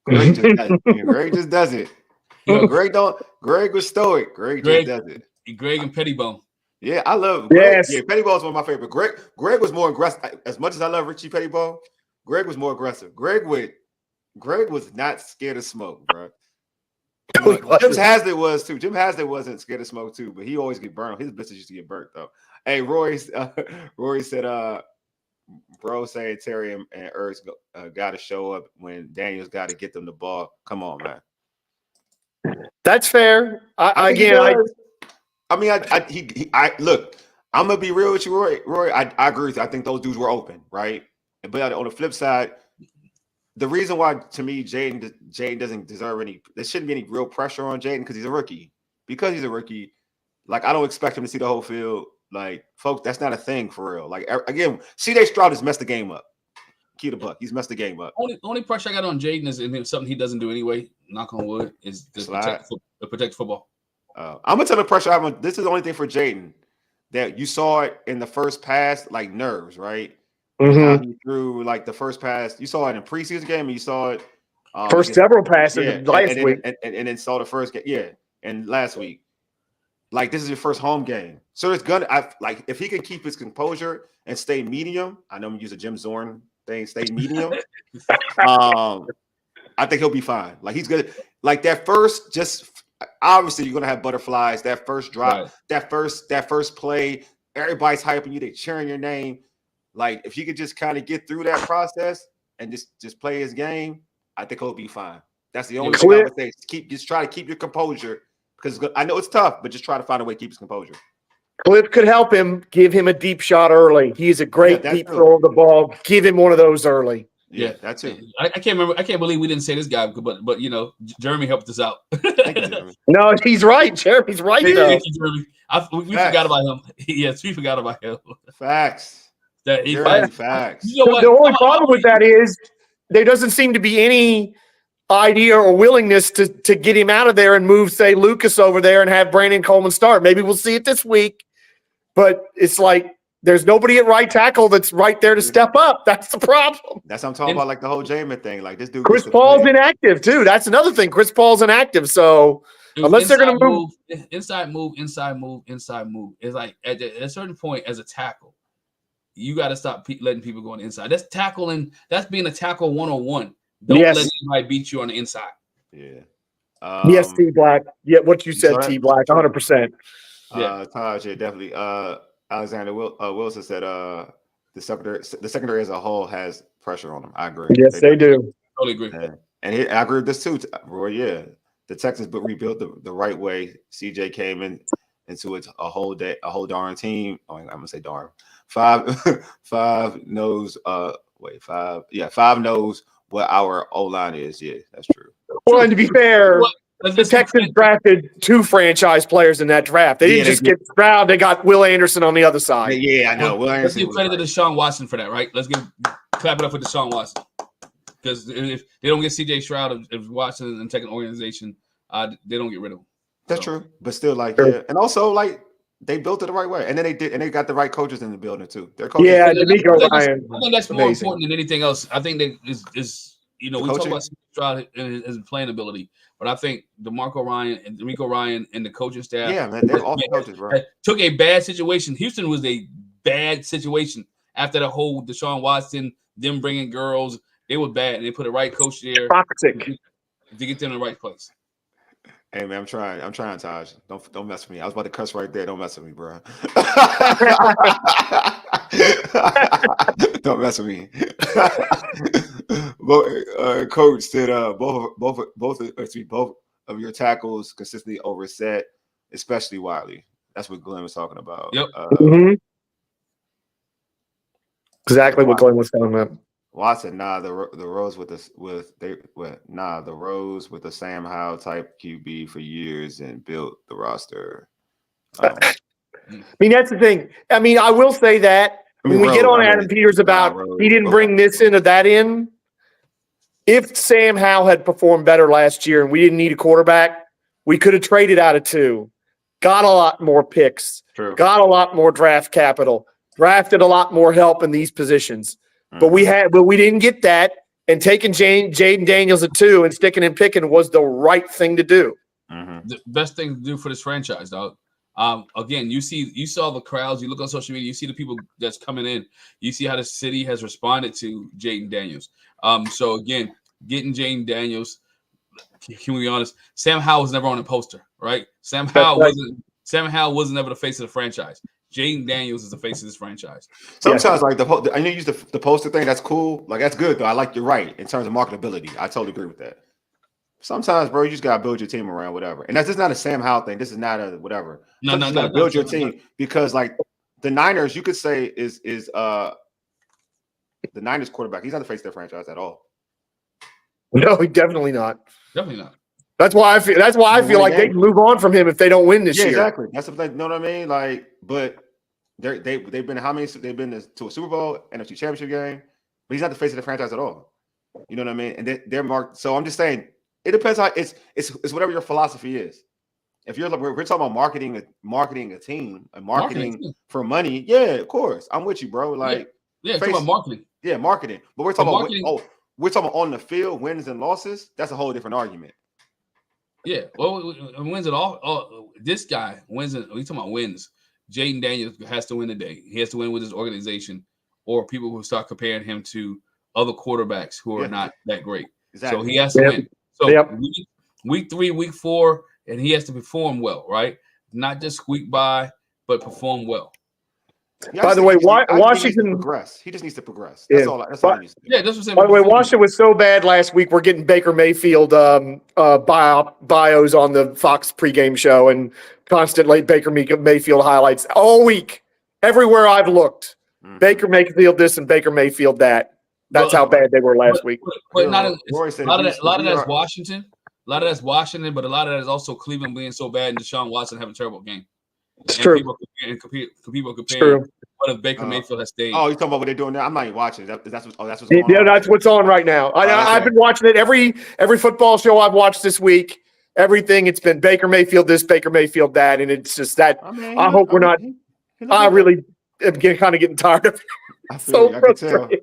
Speaker 1: Greg just does it. Greg just does it. Greg was stoic. Greg just does it.
Speaker 2: Greg and Pettibone.
Speaker 1: Yeah, I love Greg.
Speaker 3: Yes.
Speaker 1: Yeah, Pettibone is one of my favorite. Greg was more aggressive. As much as I love Richie Pettibone, Greg was more aggressive. Greg was not scared of smoke, bro. Jim Haslett was too. Jim Haslett wasn't scared of smoke too, but he always get burned. His blitzers used to get burnt though. Hey, Rory said, bro, saying Terry and Ertz got to show up when Daniels got to get them the ball. Come on, man.
Speaker 3: That's fair. I
Speaker 1: look. I'm gonna be real with you, Roy. I agree with you. I think those dudes were open, right? But on the flip side, the reason why to me Jaden doesn't deserve there shouldn't be any real pressure on Jaden because he's a rookie. Because he's a rookie, like I don't expect him to see the whole field. Like, folks, that's not a thing for real. Like, again, C.J. Stroud has messed the game up. Key to Buck, he's messed the game up.
Speaker 2: Only pressure I got on Jaden is something he doesn't do anyway. Knock on wood is to protect football.
Speaker 1: I'm gonna tell the pressure I have. This is the only thing for Jaden that you saw it in the first pass, like nerves, right?
Speaker 3: Mm-hmm.
Speaker 1: He threw like the first pass. You saw it in preseason game, and you saw it
Speaker 3: first several passes last week,
Speaker 1: and then saw the first game, and last week. Like this is your first home game, so it's gonna. If he can keep his composure and stay medium. I know I'm using Jim Zorn thing. Stay medium. I think he'll be fine. Like he's good. Like that first, just obviously you're gonna have butterflies. That first drop, right. that first play, everybody's hyping you. They cheering your name. Like if he could just kind of get through that process and just play his game, I think he'll be fine. That's the only thing I would say. Just try to keep your composure. Because I know it's tough, but just try to find a way to keep his composure.
Speaker 3: Cliff could help him. Give him a deep shot early. He's a great deep throw of the ball. Give him one of those early.
Speaker 2: Yeah,
Speaker 1: that's it.
Speaker 2: I can't remember. I can't believe we didn't say this guy, but Jeremy helped us out.
Speaker 1: Thank you, Jeremy.
Speaker 3: No, he's right. Jeremy's right.
Speaker 2: Thank you, Jeremy. We forgot about him. Yes, we forgot about him.
Speaker 1: Facts.
Speaker 2: Facts.
Speaker 3: You know what? The only problem with that is there doesn't seem to be any idea or willingness to get him out of there and move, say, Lucas over there and have Brandon Coleman start. Maybe we'll see it this week, but it's like there's nobody at right tackle that's right there to step up. That's the problem.
Speaker 1: That's what I'm talking about, like the whole Jamin thing. Like this dude.
Speaker 3: Chris Paul's inactive too. That's another thing. Chris Paul's inactive, so unless they're going to move,
Speaker 2: inside move. It's like at a certain point as a tackle, you got to stop letting people go on the inside. That's tackling. That's being a tackle 101. Don't let anybody beat you on the inside.
Speaker 1: Yeah.
Speaker 3: Yes, T Black. Yeah, what you said, T Black, 100%.
Speaker 1: Yeah, Taj, definitely. Alexander Wilson said the secondary as a whole has pressure on them. I agree.
Speaker 3: Yes, they do.
Speaker 2: Totally agree.
Speaker 1: And I agree with this too, Roy. Yeah, the Texans rebuilt the right way. CJ came into it a whole darn team. Oh, I'm gonna say darn. Five knows. Five knows what our O-line is. Yeah, that's true.
Speaker 3: Well, and to be fair, the Texans drafted 2 franchise players in that draft. They didn't just get Stroud. They got Will Anderson on the other side.
Speaker 1: Yeah, I know. Will Anderson.
Speaker 2: Let's give credit to Deshaun Watson for that, right? Let's clap it up for Deshaun Watson. Because if they don't get C.J. Stroud, if Watson and take an organization, they don't get rid of him.
Speaker 1: That's true. But still, yeah. And also, they built it the right way, and then they got the right coaches in the building too. Their coaches,
Speaker 3: D'Amico Ryan.
Speaker 2: I think that's more important than anything else. I think that is we talk about Stroud and his playing ability, but I think DeMarco Ryan and D'Amico Ryan and the coaching staff,
Speaker 1: yeah, man, they're awesome coaches, bro.
Speaker 2: Took a bad situation. Houston was a bad situation after the whole Deshaun Watson, them bringing girls. They were bad, and they put the right coach there
Speaker 3: Toxic.
Speaker 2: to get them in the right place.
Speaker 1: Hey man, I'm trying, Taj. Don't mess with me. I was about to cuss right there. Don't mess with me, bro. Don't mess with me. Coach said both of your tackles consistently overset, especially Wiley. That's what Glenn was talking about.
Speaker 2: Yep.
Speaker 3: Exactly what Glenn was talking about.
Speaker 1: Watson, the Rose with the Sam Howell type QB for years and built the roster.
Speaker 3: I mean, that's the thing. I mean, I will say that when we get on Adam Peters about he didn't bring this in or that in. If Sam Howell had performed better last year and we didn't need a quarterback, we could have traded out of 2, got a lot more picks, got a lot more draft capital, drafted a lot more help in these positions. But we didn't get that, and taking Jaden Daniels at 2 and sticking and picking was the right thing to do.
Speaker 2: The best thing to do for this franchise, dog. Again, you saw the crowds. You look on social media. You see the people that's coming in. You see how the city has responded to Jaden Daniels. So again, getting Jaden Daniels. Can we be honest? Sam Howell was never on a poster, right? Sam Howell wasn't ever the face of the franchise. Jaden Daniels is the face of this franchise.
Speaker 1: Sometimes, like I know you use the poster thing. That's cool. Like that's good though. I like you're right in terms of marketability. I totally agree with that. Sometimes, bro, you just gotta build your team around whatever. And that's just not a Sam Howell thing. This is not a whatever. You gotta build your team because like the Niners, you could say is the Niners quarterback. He's not the face of their franchise at all.
Speaker 3: No, definitely not.
Speaker 2: Definitely not.
Speaker 3: That's why I feel like they can move on from him if they don't win this year.
Speaker 1: Exactly. That's what they, you know what I mean? Like, but they've been how many? They've been to a Super Bowl, NFC Championship game, but he's not the face of the franchise at all. You know what I mean? And they're marked. So I'm just saying, it depends how it's whatever your philosophy is. If we're talking about marketing a team and marketing for money, yeah, of course, I'm with you, bro. Like,
Speaker 2: talking about marketing.
Speaker 1: Yeah, marketing. But we're talking about we're talking about on the field, wins and losses. That's a whole different argument.
Speaker 2: Yeah, well, wins it all. This guy wins it. We talking about wins. Jaden Daniels has to win today. He has to win with his organization, or people will start comparing him to other quarterbacks who are not that great. Exactly. So he has to win. So week 3, week 4, and he has to perform well, right? Not just squeak by, but perform well.
Speaker 1: Yeah,
Speaker 3: by the way, Washington
Speaker 1: progress. He just needs to progress. That's all. That's all he needs to do.
Speaker 2: Yeah, that's what I'm saying.
Speaker 3: By the way, Washington was so bad last week. We're getting Baker Mayfield bios on the Fox pregame show and constantly Baker Mayfield highlights all week. Everywhere I've looked, Baker Mayfield this and Baker Mayfield that. That's how bad they were last week.
Speaker 2: But a lot of that's Washington. A lot of that's Washington, but a lot of that is also Cleveland being so bad and Deshaun Watson having a terrible game.
Speaker 3: It's true.
Speaker 2: People comparing what if Baker Mayfield has stayed.
Speaker 1: Oh, you talking about what they're doing now? I'm not even watching. That's what's going on.
Speaker 3: Yeah, that's what's on right now. I've been watching it every football show I've watched this week. Everything it's been Baker Mayfield this, Baker Mayfield that, and it's just that. I hope we're not. I really am kind of getting tired of it.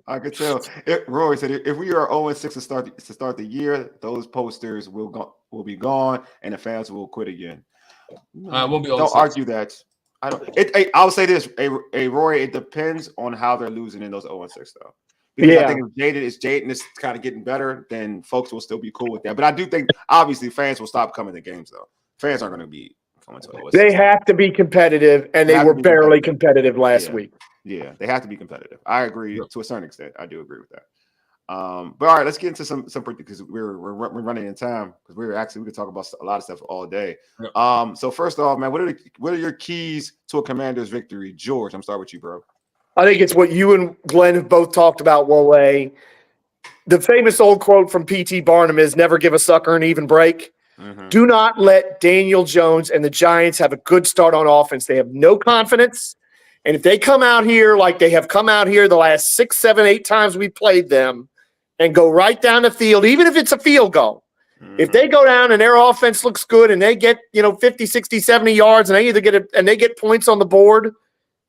Speaker 1: I could tell. Roy said, "If we are 0-6 to start the year, those posters will be gone, and the fans will quit again."
Speaker 2: Won't be.
Speaker 1: Don't argue that. I don't. I'll say this, Roy. It depends on how they're losing in those 0-6 though. Because I think if Jaden is kind of getting better, then folks will still be cool with that. But I do think obviously fans will stop coming to games though. Fans aren't going to be coming to 0-6.
Speaker 3: They have to be competitive, and they were barely competitive last week.
Speaker 1: Yeah, they have to be competitive. I agree to a certain extent. I do agree with that. But all right, let's get into some because we're running in time because we could talk about a lot of stuff all day. Yeah. So first off, man, what are your keys to a Commanders victory? George, I'm starting with you, bro.
Speaker 3: I think it's what you and Glenn have both talked about, Wole. The famous old quote from P.T. Barnum is never give a sucker an even break. Mm-hmm. Do not let Daniel Jones and the Giants have a good start on offense. They have no confidence. And if they come out here like they have come out here the last 6, 7, 8 times we played them and go right down the field, even if it's a field goal, if they go down and their offense looks good and they get 50, 60, 70 yards and they get points on the board,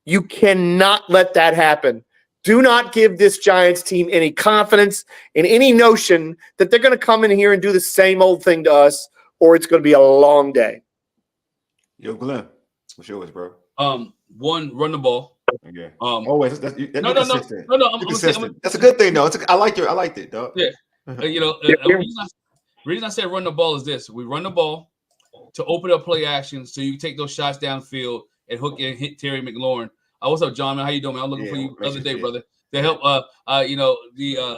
Speaker 3: you cannot let that happen. Do not give this Giants team any confidence in any notion that they're going to come in here and do the same old thing to us, or it's going to be a long day.
Speaker 1: Yo, Glenn, what's yours, bro?
Speaker 2: One, run the ball.
Speaker 1: Okay.
Speaker 2: Always.
Speaker 1: No.
Speaker 2: I'm
Speaker 1: consistent. That's a good thing, though. I liked it, dog.
Speaker 2: Yeah. The reason I said run the ball is this: we run the ball to open up play action, so you can take those shots downfield and hook and hit Terry McLaurin. What's up, John? Man, how you doing, man? I'm looking for you the other day, brother. To help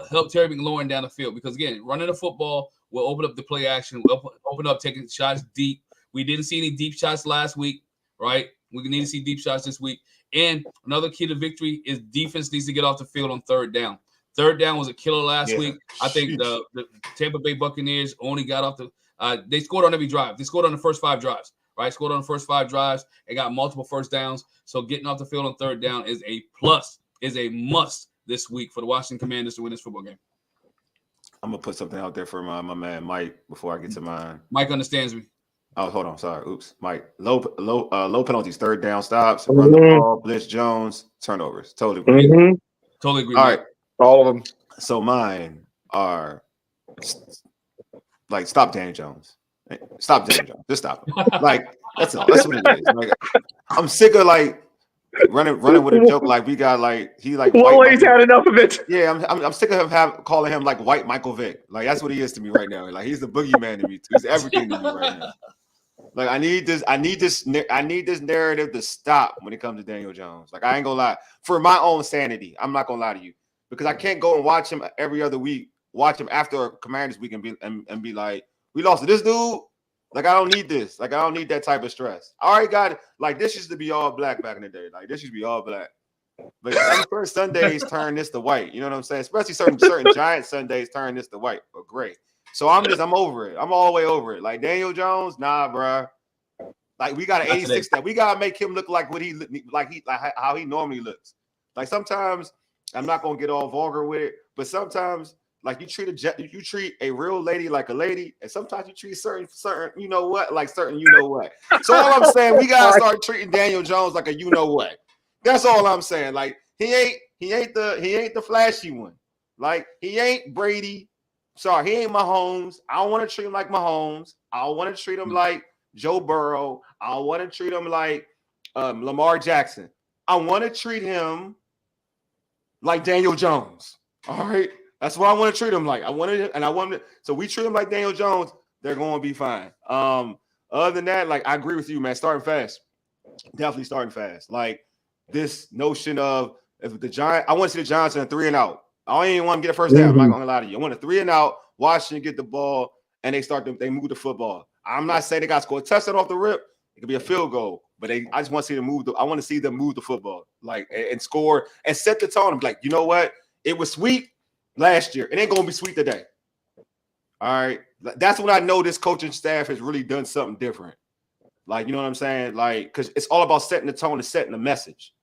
Speaker 2: help Terry McLaurin down the field, because again, running the football will open up the play action, will open up taking shots deep. We didn't see any deep shots last week, right? We need to see deep shots this week. And another key to victory is defense needs to get off the field on third down. Third down was a killer last week. I think the Tampa Bay Buccaneers only got off they scored on every drive. They scored on the first 5 drives, right? Scored on the first 5 drives and got multiple first downs. So getting off the field on third down is a plus, is a must this week for the Washington Commanders to win this football game.
Speaker 1: I'm going to put something out there for my man Mike before I get to mine.
Speaker 2: Mike understands me.
Speaker 1: Oh, hold on. Sorry. Oops. Mike, low penalties, third down stops, run the ball, blitz Jones, turnovers. Totally agree.
Speaker 2: Totally agree.
Speaker 1: All right.
Speaker 3: All of them.
Speaker 1: So mine are like stop Daniel Jones. Stop Daniel Jones. Just stop him. Like that's all. That's what it is. Like I'm sick of like running with a joke like we got like he like.
Speaker 3: He's had enough of it.
Speaker 1: Yeah, I'm sick of him calling him like white Michael Vick. Like that's what he is to me right now. Like he's the boogeyman to me too. He's everything to me right now. Like I need this narrative to stop when it comes to Daniel Jones. Like I ain't gonna lie. For my own sanity, I'm not gonna lie to you. Because I can't go and watch him every other week, watch him after Commanders week and be like, we lost to this dude. Like, I don't need this. Like, I don't need that type of stress. I already got it. Like, this used to be all black back in the day. Like, this used to be all black. But first Sundays turn this to white. You know what I'm saying? Especially certain Giant Sundays turn this to white or gray. So I'm over it. I'm all the way over it. Like, Daniel Jones, nah, bro. Like, we got an 86 that we got to make him look like how he normally looks. Like, sometimes I'm not gonna get all vulgar with it, but sometimes like you treat a real lady like a lady, and sometimes you treat certain you know what like certain you know what. So all I'm saying, we gotta start treating Daniel Jones like a you know what. That's all I'm saying. Like he ain't the flashy one. Like he ain't Brady. Sorry, he ain't Mahomes. I don't want to treat him like Mahomes. I don't want to treat him like Joe Burrow. I don't want to treat him like Lamar Jackson. I want to treat him like Daniel Jones. All right. That's what I want to treat him like. So we treat him like Daniel Jones, they're going to be fine. Other than that, like I agree with you, man. Starting fast. Definitely starting fast. Like this notion of if the Giants, I want to see the Giants in a 3-and-out. I don't even want to get a first down. I'm not gonna lie to you. I want a 3-and-out, Washington get the ball, and they move the football. I'm not saying they got to score a touchdown off the rip. It could be a field goal. But I just want to see them move. I want to see them move the football, like and score and set the tone. I'm like, you know what? It was sweet last year. It ain't gonna be sweet today. All right, that's when I know this coaching staff has really done something different. Like, you know what I'm saying? Like, because it's all about setting the tone and setting the message.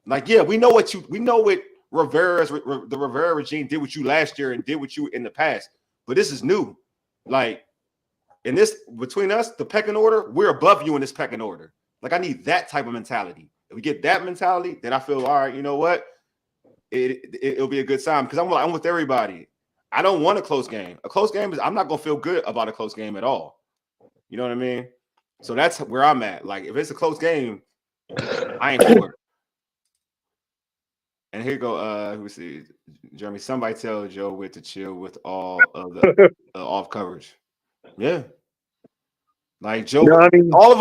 Speaker 1: Like, yeah, we know what the Rivera regime did with you last year and did with you in the past. But this is new. Like, in this between us, the pecking order, we're above you in this pecking order. Like, I need that type of mentality. If we get that mentality, then I feel, all right, you know what? It'll be a good sign because I'm with everybody. I don't want a close game. A close game I'm not going to feel good about a close game at all. You know what I mean? So that's where I'm at. Like, if it's a close game, I ain't for it. And here you go. Who see? Jeremy, somebody tell Joe Witt to chill with all of the off coverage. Yeah. Like Joe, no, I mean, all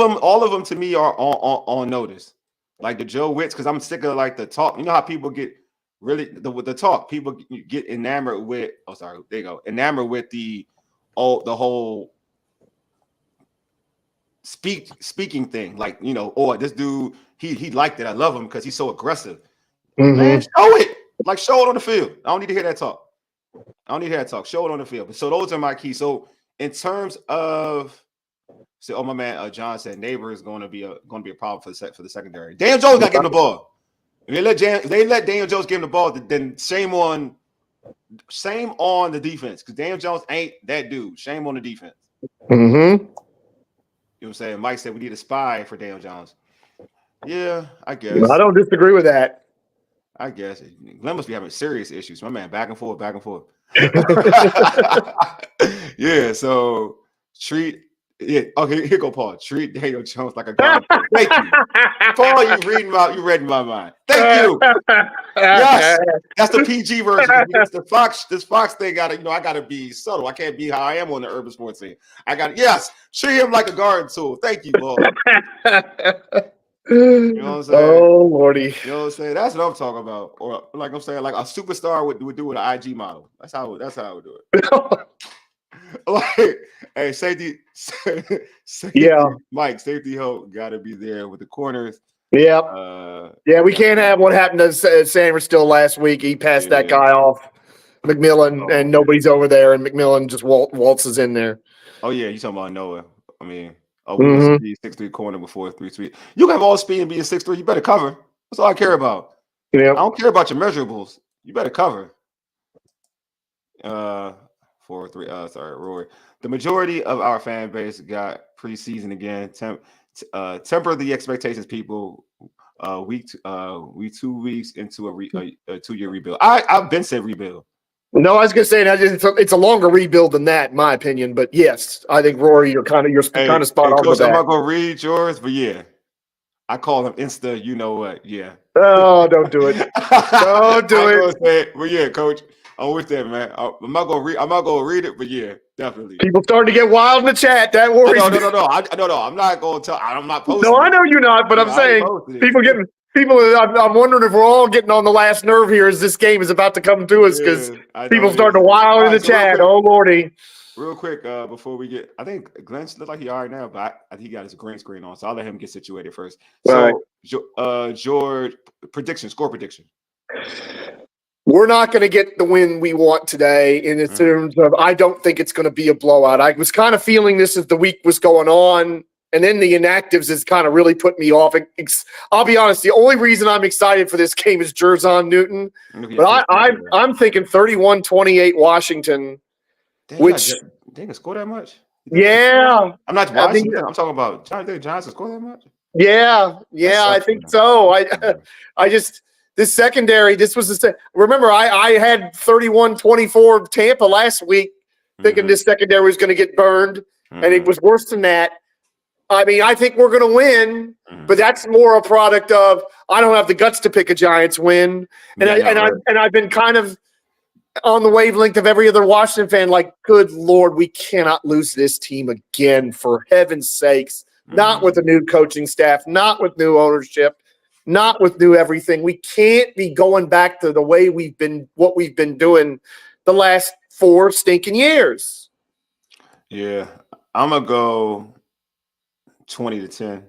Speaker 1: of them to me are on notice. Like the Joe Witts, because I'm sick of like the talk. You know how people get really the talk. People get enamored with. Oh, sorry, there you go. Enamored with the whole speaking thing. Like, you know, oh, this dude, he liked it. I love him because he's so aggressive. Mm-hmm. Man, show it. Like, show it on the field. I don't need to hear that talk. Show it on the field. So those are my keys. So in terms of. So, oh, my man, John said neighbor is going to be a problem for the secondary. Daniel Jones got to give him the ball. If they let Daniel Jones give him the ball, then shame on the defense because Daniel Jones ain't that dude. Shame on the defense.
Speaker 3: Mm-hmm.
Speaker 1: You know what I'm saying? Mike said we need a spy for Daniel Jones. Yeah, I guess.
Speaker 3: I don't disagree with that.
Speaker 1: I guess Glenn must be having serious issues. My man, back and forth, back and forth. Yeah. So treat. Yeah. Okay. Here go Paul. Treat Daniel Jones like a guard. Thank you, Paul. You read my mind. Thank you. Yes, that's the PG version. It's the Fox. This Fox thing got to. I got to be subtle. I can't be how I am on the urban sports scene. I got treat him like a guard tool. Thank you, Paul. You know what I'm saying?
Speaker 3: Oh Lordy.
Speaker 1: You know what I'm saying? That's what I'm talking about. Or like I'm saying, like a superstar would do with an IG model. That's how I would do it. Like, hey, safety, Mike, safety help got to be there with the corners.
Speaker 3: Yep. We can't have what happened to Sanders still last week. He passed that guy off, McMillan, and nobody's over there, and McMillan just waltzes in there.
Speaker 1: Oh yeah, you talking about Noah? I mean, we used to be 6'3" corner before 3'3". You can have all speed and be a 6'3". You better cover. That's all I care about.
Speaker 3: Yeah.
Speaker 1: I don't care about your measurables. You better cover. 4-3. Sorry, Rory. The majority of our fan base got preseason again. Temper the expectations, people. We 2 weeks into a 2-year rebuild. I've been said rebuild.
Speaker 3: No, I was gonna say it's a longer rebuild than that, in my opinion. But yes, I think Rory, you're kind of spot on
Speaker 1: Coach,
Speaker 3: with that.
Speaker 1: I'm not gonna read yours, but yeah, I call them Insta. You know what? Yeah.
Speaker 3: Oh, don't do it. Don't do it.
Speaker 1: Say it. But yeah, Coach, I'm with that, man. I'm not gonna read it, but yeah, definitely.
Speaker 3: People starting to get wild in the chat. That worries me.
Speaker 1: No. I'm not going to tell. I'm not posting.
Speaker 3: No, I know you're not, but I'm saying people. I'm wondering if we're all getting on the last nerve here as this game is about to come to us because people starting to wild in the chat. Oh Lordy.
Speaker 1: Real quick, before we get, I think Glenn look like he all right now, but I think he got his green screen on, so I'll let him get situated first. So, George, score prediction.
Speaker 3: We're not going to get the win we want today in terms of I don't think it's going to be a blowout. I was kind of feeling this as the week was going on, and then the inactives has kind of really put me off. I'll be honest, the only reason I'm excited for this game is Jerzon Newton. But I'm thinking 31-28 Washington.
Speaker 1: They can score that much?
Speaker 3: Yeah.
Speaker 1: I'm not Washington. I'm talking about Johnson score that much?
Speaker 3: Yeah, I think so. I just – this secondary, remember, I had 31-24 Tampa last week, thinking this secondary was going to get burned, and it was worse than that. I mean, I think we're going to win, but that's more a product of I don't have the guts to pick a Giants win, and I've been kind of on the wavelength of every other Washington fan, like, good Lord, we cannot lose this team again, for heaven's sakes. Not with a new coaching staff, not with new ownership. Not with new everything. We can't be going back to the way what we've been doing the last 4 stinking years.
Speaker 1: Yeah, I'm gonna go 20-10.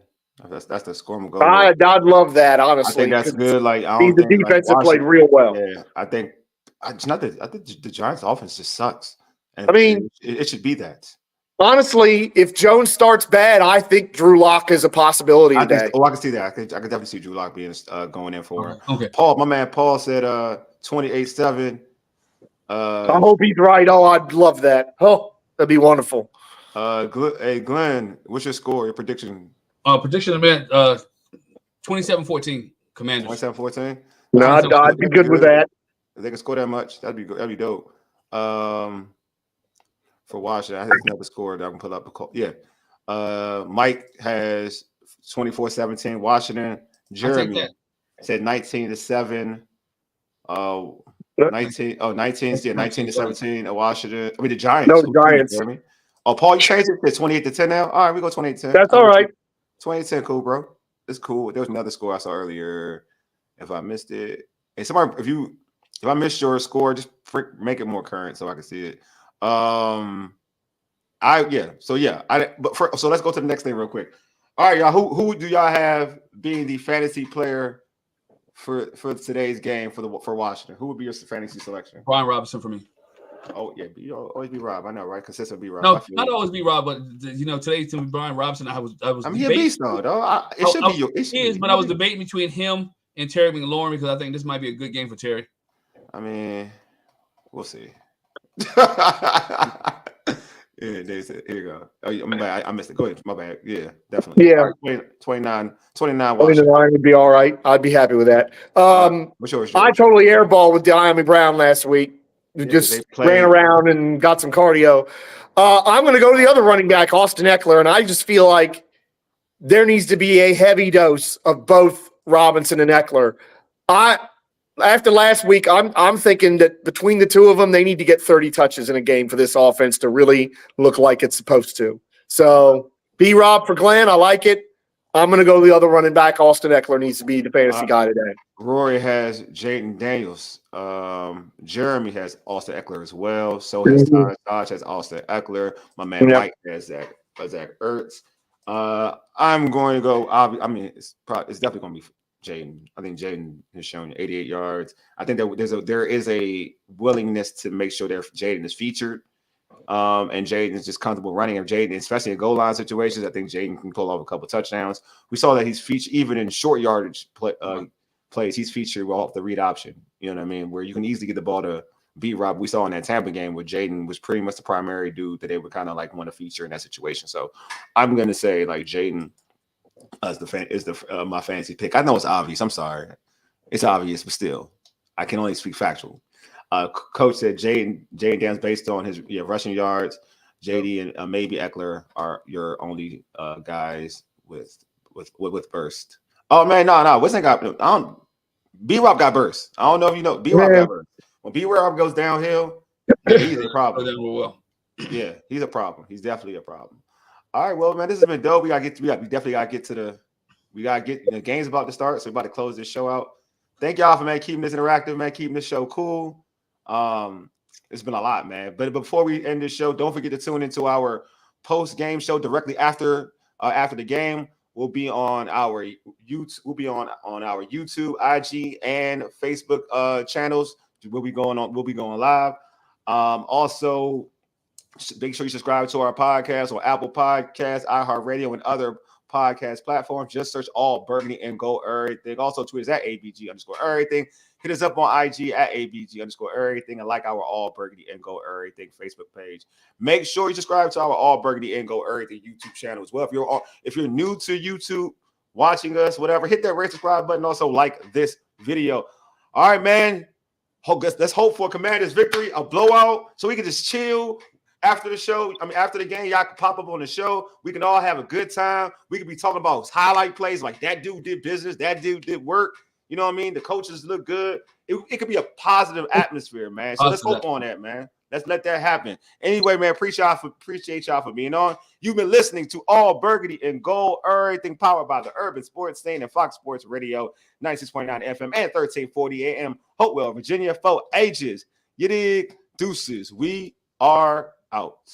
Speaker 1: That's the score I'm gonna go.
Speaker 3: I'd love that, honestly.
Speaker 1: I think that's good. Like,
Speaker 3: the defense have played real well.
Speaker 1: Yeah, I think the Giants' offense just sucks. And
Speaker 3: I mean,
Speaker 1: it should be that.
Speaker 3: Honestly, if Jones starts bad, I think Drew Lock is a possibility today.
Speaker 1: I can see that. I can definitely see Drew Lock being going in for him.
Speaker 2: Okay.
Speaker 1: My man Paul said 28-7.
Speaker 3: I hope he's right. Oh, I'd love that. Oh, that'd be wonderful.
Speaker 1: Hey Glenn, what's your score? Your prediction?
Speaker 2: Prediction, man. 27-14 Commanders.
Speaker 1: 27-14.
Speaker 3: No, I'd be good with that.
Speaker 1: If they can score that much, that'd be good. That'd be dope. For Washington, I have another score that I can pull up. Yeah. Mike has 24-17 Washington. Jeremy said 19-7. 19-17 Washington. I mean the Giants.
Speaker 3: No, the Giants.
Speaker 1: Jeremy. Oh, Paul, you changed it to 28-10 now? All right, we go 28-10.
Speaker 3: That's all right.
Speaker 1: 28-10, cool, bro. It's cool. There was another score I saw earlier. If I missed it. Hey, somebody, if I missed your score, just make it more current so I can see it. So let's go to the next thing real quick. All right, y'all. Who do y'all have being the fantasy player for today's game for Washington? Who would be your fantasy selection?
Speaker 2: Brian Robinson for me.
Speaker 1: Oh yeah, you always be Rob. I know, right? Consistent be Rob.
Speaker 2: No, not always be Rob, but today to Brian Robinson, I was.
Speaker 1: I mean, he a beast though.
Speaker 2: But I was debating between him and Terry McLaurin because I think this might be a good game for Terry.
Speaker 1: I mean, we'll see. Yeah, they said, here you go. Oh, my bad. I missed it. Go ahead. My bad. Yeah, definitely.
Speaker 3: Yeah.
Speaker 1: All right, 29
Speaker 3: 29
Speaker 1: Washington.
Speaker 3: would be all right. I'd be happy with that.
Speaker 1: What's yours,
Speaker 3: I
Speaker 1: George?
Speaker 3: totally airballed with Diami Brown last week.
Speaker 1: Yeah, they
Speaker 3: Just
Speaker 1: played.
Speaker 3: ran around and got some cardio. I'm going to go to the other running back, Austin Eckler, and I just feel like there needs to be a heavy dose of both Robinson and Eckler. After last week, I'm thinking that between the two of them, they need to get 30 touches in a game for this offense to really look like it's supposed to. So, B-Rob for Glenn, I like it. I'm going to go the other running back. Austin Eckler needs to be the fantasy guy today.
Speaker 1: Rory has Jaden Daniels. Jeremy has Austin Eckler as well. So has Taj has Austin Eckler. My man Mike has Zach Ertz. I'm going to go. I mean, it's definitely going to be Jaden. I think Jaden has shown 88 yards. I think that there is a willingness to make sure that Jaden is featured. And Jaden is just comfortable running. And Jaden, especially in goal line situations, I think Jaden can pull off a couple of touchdowns. We saw that he's featured even in short yardage plays. He's featured off the read option. You know what I mean? Where you can easily get the ball to B-Rob. We saw in that Tampa game where Jaden was pretty much the primary dude that they would kind of like want to feature in that situation. So I'm going to say like Jaden is my fantasy pick. I know it's obvious. I'm sorry. It's obvious, but still, I can only speak factual. Coach said Jaden Daniels based on his rushing yards. JD and maybe Eckler are your only guys with burst. Oh man, no, Winston got. B-Rob got burst. I don't know if you know. B-Rob got burst. When B-Rob goes downhill, he's a problem. Yeah, he's a problem. He's definitely a problem. All right, well, man, this has been dope. We definitely gotta get to the game's about to start, so we're about to close this show out. Thank y'all for keeping this interactive, man, keeping this show cool. It's been a lot, man. But before we end this show, don't forget to tune into our post-game show directly after the game. We'll be on our YouTube. We'll be on our YouTube, IG, and Facebook channels. We'll be going live. Also, make sure you subscribe to our podcast on Apple Podcasts, iHeartRadio, and other podcast platforms. Just search All Burgundy and Go Everything. Also, tweet us at ABG_everything. Hit us up on IG at ABG_everything and like our All Burgundy and Go Everything Facebook page. Make sure you subscribe to our All Burgundy and Go Everything YouTube channel as well. If you're new to YouTube, watching us, whatever, hit that red subscribe button. Also, like this video. All right, man. Let's hope for Commanders victory, a blowout, so we can just chill. After the show, after the game, y'all can pop up on the show. We can all have a good time. We can be talking about highlight plays like that dude did business, that dude did work. You know what I mean? The coaches look good. It could be a positive atmosphere, man. So let's hope on that, man. Let's let that happen. Anyway, man, appreciate y'all for being on. You've been listening to All Burgundy and Gold, everything powered by the Urban Sports Station and Fox Sports Radio, 96.9 FM and 1340 AM, Hopewell, Virginia, for ages. You dig? Deuces. We are out.